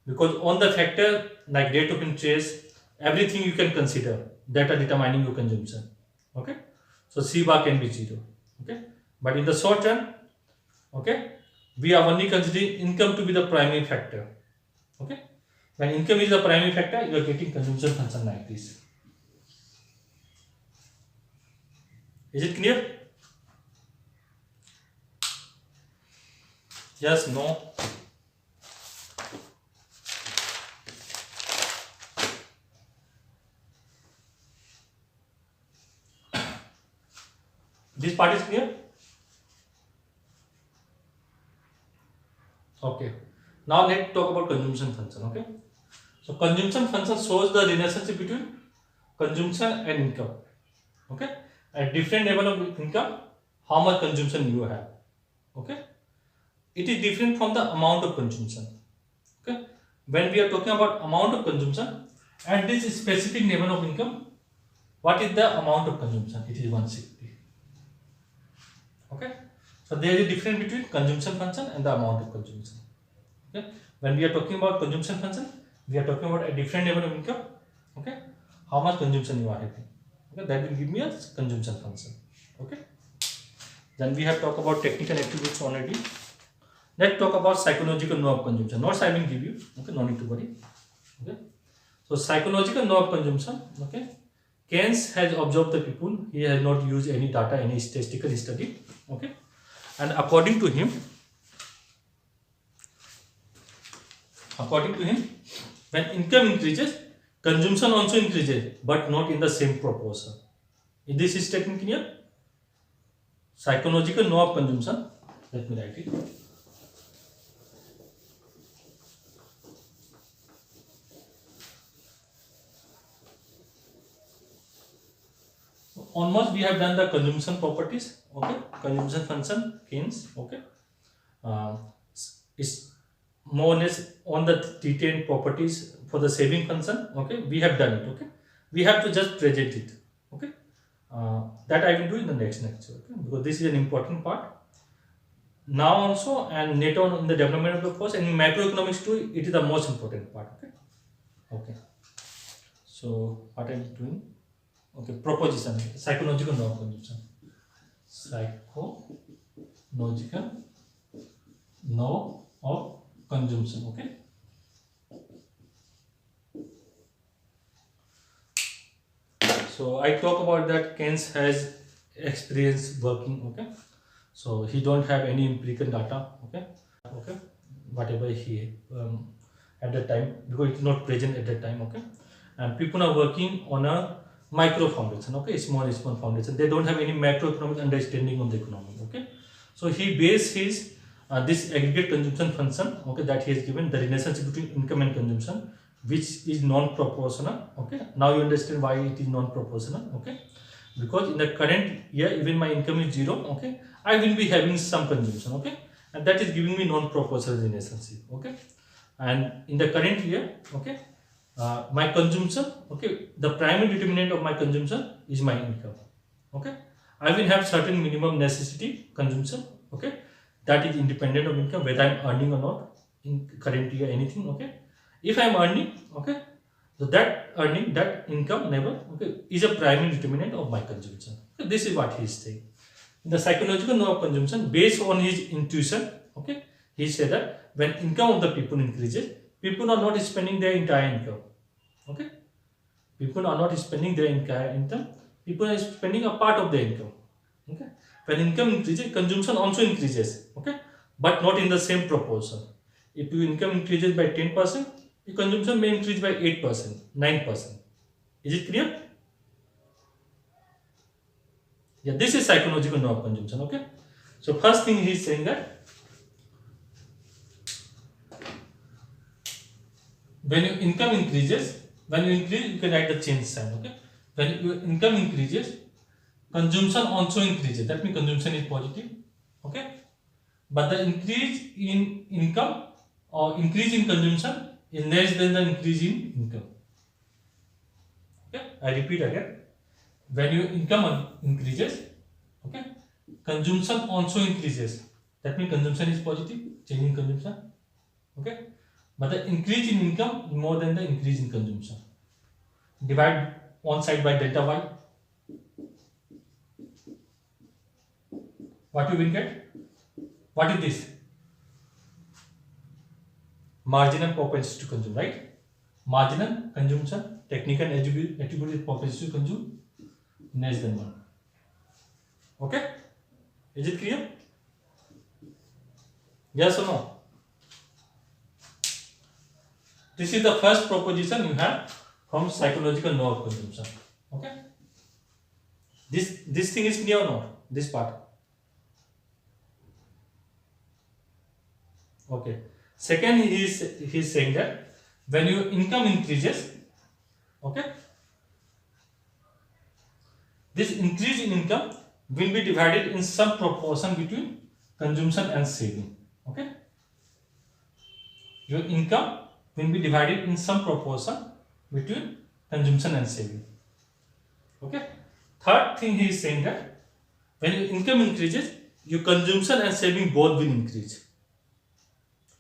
because on the factor like rate of interest, everything you can consider that are determining your consumption. Okay, so C bar can be 0. Okay, but in the short run, okay, we are only considering income to be the primary factor. Okay, when income is the primary factor, you are getting consumption function like this. Is it clear? Yes, no? This part is clear? Okay. Now let's talk about consumption function. Okay. So consumption function shows the relationship between consumption and income. Okay. At different level of income, how much consumption you have. Okay. It is different from the amount of consumption. Okay. When we are talking about amount of consumption, at this specific level of income, what is the amount of consumption? It is 160. Okay. So there is a difference between consumption function and the amount of consumption. Okay. When we are talking about consumption function, we are talking about a different level of income. Okay. How much consumption you are having. Okay. That will give me a consumption function. Okay. Then we have talked about technical attributes already. Let's talk about psychological know of consumption. Notes I will give you. Okay. No need to worry. Okay. So psychological know of consumption. Okay. Keynes has observed the people. He has not used any data, any statistical study. Okay. And according to him, when income increases, consumption also increases, but not in the same proportion. Is this statement clear? Psychological know of consumption. Let me write it. Almost we have done the consumption properties. Okay, consumption function, Keynes. Okay, is more or less on the detailed properties for the saving function. Okay, we have done it. Okay, we have to just present it. Okay, that I will do in the next lecture. Okay, because this is an important part. Now also and later on in the development of the course and in macroeconomics too, it is the most important part. Okay, okay. So what I am doing? Okay, proposition, psychological know of consumption. Psychological know of consumption. Okay. So I talk about that Keynes has experience working. Okay. So he don't have any empirical data. Okay. Okay. Whatever he at that time, because it's not present at that time. Okay. And people are working on a micro foundation, okay, small foundation. They don't have any macroeconomic understanding on the economy. Okay, So he based his this aggregate consumption function, okay, that he has given the relationship between income and consumption, which is non-proportional. Okay, now you understand why it is non-proportional. Okay, because in the current year even my income is zero. Okay, I will be having some consumption. Okay, and that is giving me non-proportional relationship. Okay, and in the current year, okay, my consumption, okay, the primary determinant of my consumption is my income. Okay, I will have certain minimum necessity consumption. Okay, that is independent of income, whether I am earning or not in current year anything. Okay, if I am earning, okay, so that earning, that income level, okay, is a primary determinant of my consumption. So this is what he is saying. The psychological law of consumption, based on his intuition, okay, he said that when income of the people increases, people are not spending their entire income. Okay, people are not spending their entire income. People are spending a part of their income. Okay, when income increases, consumption also increases. Okay, but not in the same proportion. If your income increases by 10%, your consumption may increase by 8%, 9%. Is it clear? Yeah, this is psychological law of consumption. Okay, so first thing he is saying that when your income increases, when you increase, you can write the change sign. Okay, when your income increases, consumption also increases. That means consumption is positive. Okay, but the increase in income or increase in consumption is less than the increase in income. Okay, I repeat again. When your income increases, okay, consumption also increases. That means consumption is positive, change in consumption. Okay, but the increase in income is more than the increase in consumption. Divide one side by delta y. What you will get? What is this? Marginal propensity to consume, right? Marginal consumption, technical attribute is propensity to consume less than 1. Okay? Is it clear? Yes or no? This is the first proposition you have from psychological law of consumption. Okay? This thing is clear or not? This part. Okay. Second, he is saying that when your income increases, okay, this increase in income will be divided in some proportion between consumption and saving. Okay, your income will be divided in some proportion between consumption and saving. Okay. Third thing he is saying that when your income increases, your consumption and saving both will increase.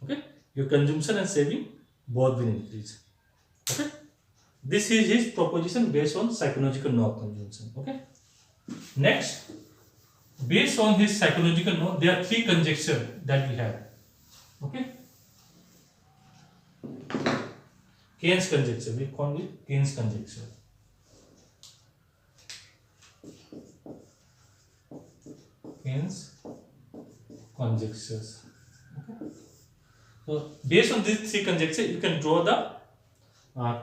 Okay, your consumption and saving both will increase. Okay, this is his proposition based on psychological law of consumption. Okay, next, based on his psychological law, there are 3 conjectures that we have. Okay, Keynes conjecture, we call it Keynes conjecture. Keynes conjectures. Okay. So based on these 3 conjectures, you can draw the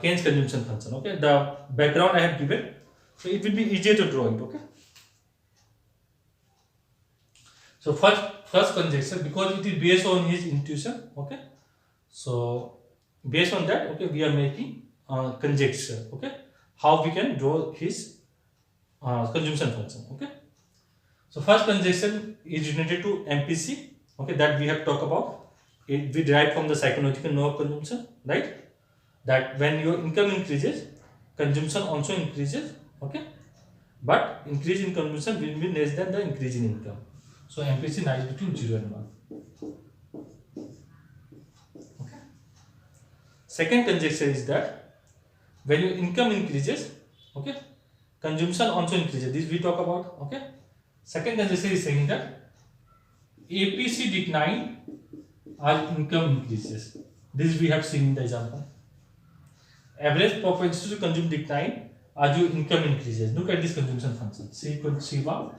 Keynes consumption function. Okay, the background I have given, so it will be easier to draw it. Okay. So first conjecture, because it is based on his intuition. Okay. So based on that, okay, we are making conjecture. Okay, how we can draw his consumption function. Okay. So first conjecture is related to MPC. Okay, that we have talked about. It we derive from the psychological law of consumption, right? That when your income increases, consumption also increases. Okay, but increase in consumption will be less than the increase in income. So MPC lies between 0 and 1. Okay. Second conjecture is that when your income increases, okay, consumption also increases. This we talk about. Okay. Second conjecture is saying that APC decline as income increases. This we have seen in the example. Average propensity to consume decline as your income increases. Look at this consumption function. C equal to C bar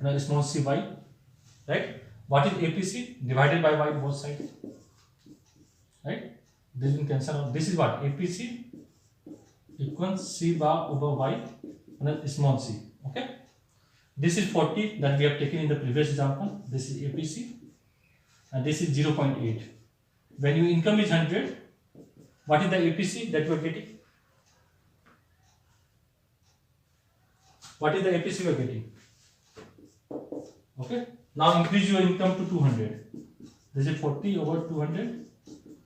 and small c y. Right? What is APC? Divided by y both sides. Right? This will cancel out. This is what? APC equals C bar over y and small c. Okay? This is 40 that we have taken in the previous example. This is APC and this is 0.8. When your income is 100, what is the APC that you are getting? What is the APC you are getting? Okay. Now increase your income to 200. This is 40 over 200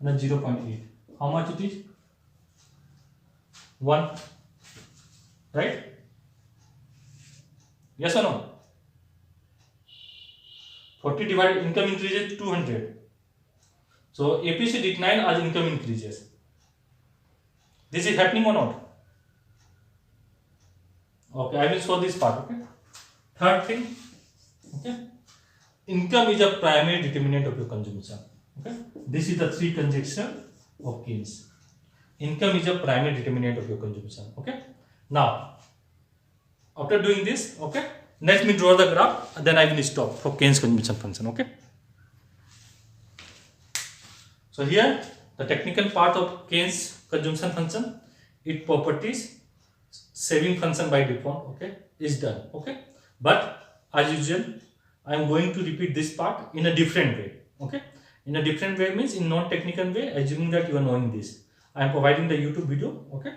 and 0.8. How much it is? 1. Right? Yes or no? 40 divided income increases 200. So APC decline as income increases. This is happening or not? Okay, I will show this part. Okay. Third thing. Okay. Income is a primary determinant of your consumption. Okay. This is the 3 conjecture of Keynes. Income is a primary determinant of your consumption. Okay. Now, after doing this, okay, let me draw the graph, then I will stop for Keynes consumption function. Okay. So here, the technical part of Keynes consumption function, its properties, saving function by default, okay, is done. Okay. But as usual, I am going to repeat this part in a different way. Okay. In a different way means in non-technical way, assuming that you are knowing this. I am providing the YouTube video. Okay.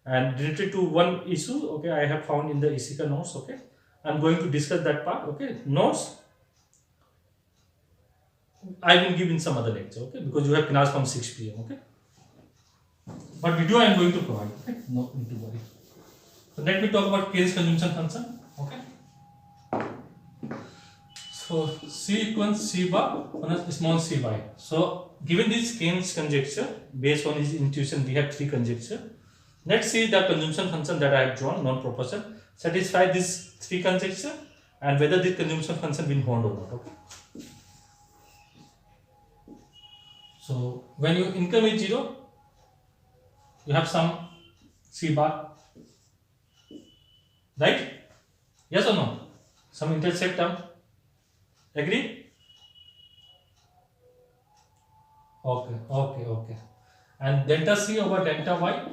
And related to one issue, okay, I have found in the ECICA notes. Okay. I am going to discuss that part. Okay. Notes I will give in some other lecture. Okay. Because you have class from 6 p.m. Okay. But video I am going to provide. Okay. No need to worry. So let me talk about Keynes consumption function. Okay. So C equals C bar on a small c by. So given this Keynes conjecture, based on his intuition, we have 3 conjecture. Let's see the consumption function that I have drawn, non-proportional, satisfy this 3 conjecture and whether this consumption function will hold or not. Okay. So when your income is 0, you have some C bar, right? Yes or no? Some intercept term. Agree? Okay. And delta C over delta Y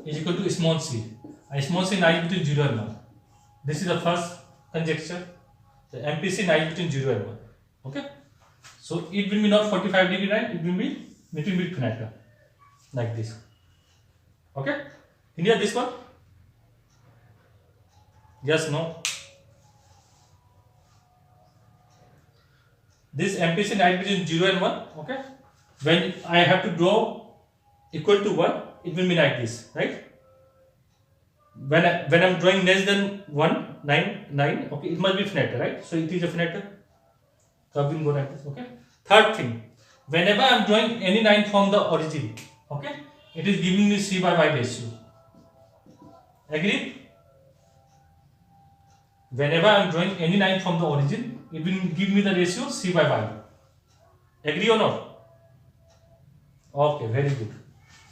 is equal to small c. A small c lies between 0 and 1. This is the first conjecture. The MPC lies between 0 and 1. Okay. So it will be not 45 degree line, it will be little bit flatter. Like this. Okay. Clear this one? Yes, no? This MPC lies between 0 and 1. Okay. When I have to draw equal to 1, it will be like this, right? When I am drawing less than 1, 9, okay, it must be flatter, right? So it is a flatter. Curve will go like this, okay? Third thing, whenever I am drawing any line from the origin, okay, it is giving me C by Y ratio. Agree? Whenever I am drawing any line from the origin, it will give me the ratio C by Y. Agree or not? Okay, very good.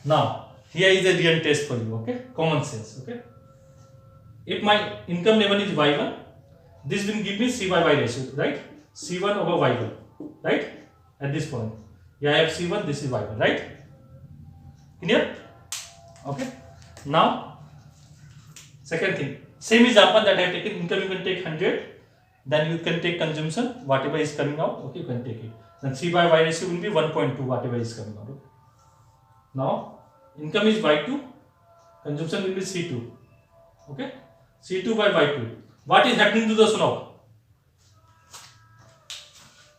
Now, here is a real test for you, okay? Common sense, okay? If my income level is Y1, this will give me C by Y ratio, right? C1 over Y1, right? At this point. Here I have C1, this is Y1, right? Clear? Okay. Now, second thing. Same example that I have taken, income you can take 100, then you can take consumption, whatever is coming out, okay, you can take it. Then C by Y ratio will be 1.2, whatever is coming out. Okay? Now, income is Y2, consumption will be C2. Okay? C2 by Y2. What is happening to the slope?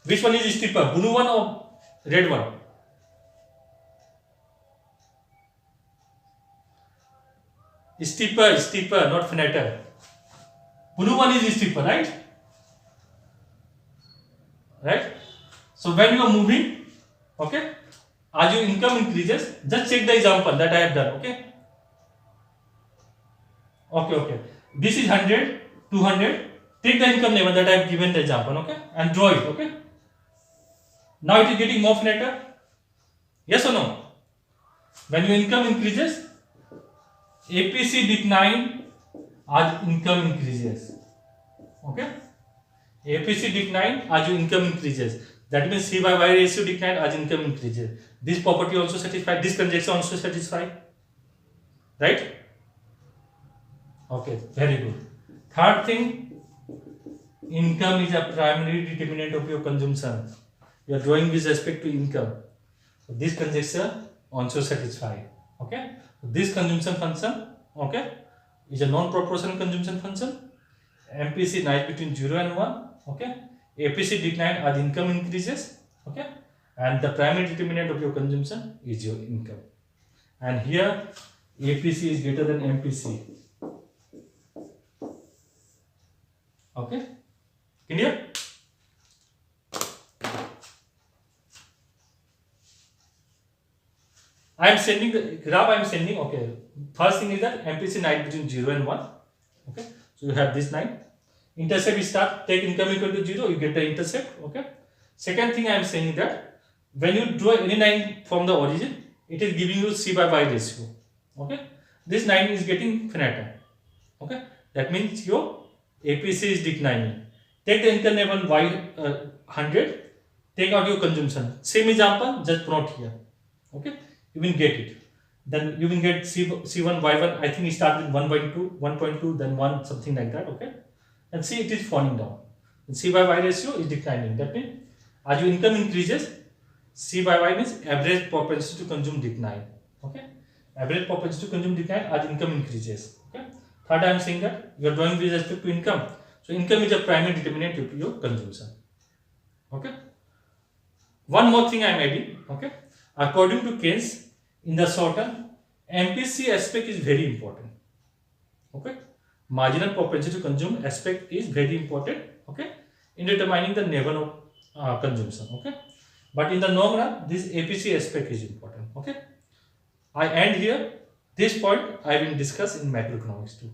Which one is steeper? Blue one or red one? Steeper, not flatter. Blue one is steeper, right? Right? So when you are moving, okay, as your income increases, just check the example that I have done, okay? Okay. This is 100, 200. Take the income level that I have given the example, okay? And draw it, okay? Now it is getting more flatter. Yes or no? When your income increases, APC decline as income increases. Okay? APC decline as your income increases. That means C by Y ratio decline as income increases. This property also satisfied. This conjecture also satisfied. Right? Okay, very good. Third thing, income is a primary determinant of your consumption. You are drawing with respect to income. So this conjecture also satisfied. Okay. So this consumption function, okay, is a non-proportional consumption function. MPC lies between 0 and 1. Okay. APC decline as income increases. Okay. And the primary determinant of your consumption is your income. And here APC is greater than MPC. Okay. Clear? I am sending the graph. I am sending. Okay. First thing is that MPC lies between 0 and 1. Okay. So you have this line. Intercept is start. Take income equal to 0. You get the intercept. Okay. Second thing I am saying that when you draw any line from the origin, it is giving you C by Y ratio. Okay. This line is getting finite. Okay. That means your APC is declining. Take the income level Y 100. Take out your consumption. Same example, just plot here. Okay. You will get it. Then you will get C1, Y1. I think it starts with 1.2, then 1, something like that. Okay. And see, it is falling down. And C by Y ratio is declining. That means as your income increases, C by Y means average propensity to consume decline. Okay. Average propensity to consume decline as income increases. Okay. Third, I am saying that you are drawing with respect to income. So income is a primary determinant of your consumption. Okay. One more thing I am adding. Okay. According to Keynes, in the short term, MPC aspect is very important. Okay. Marginal propensity to consume aspect is very important. Okay. In determining the level of consumption. Okay. But in the long run, this APC aspect is important. Okay. I end here. This point I will discuss in macroeconomics too.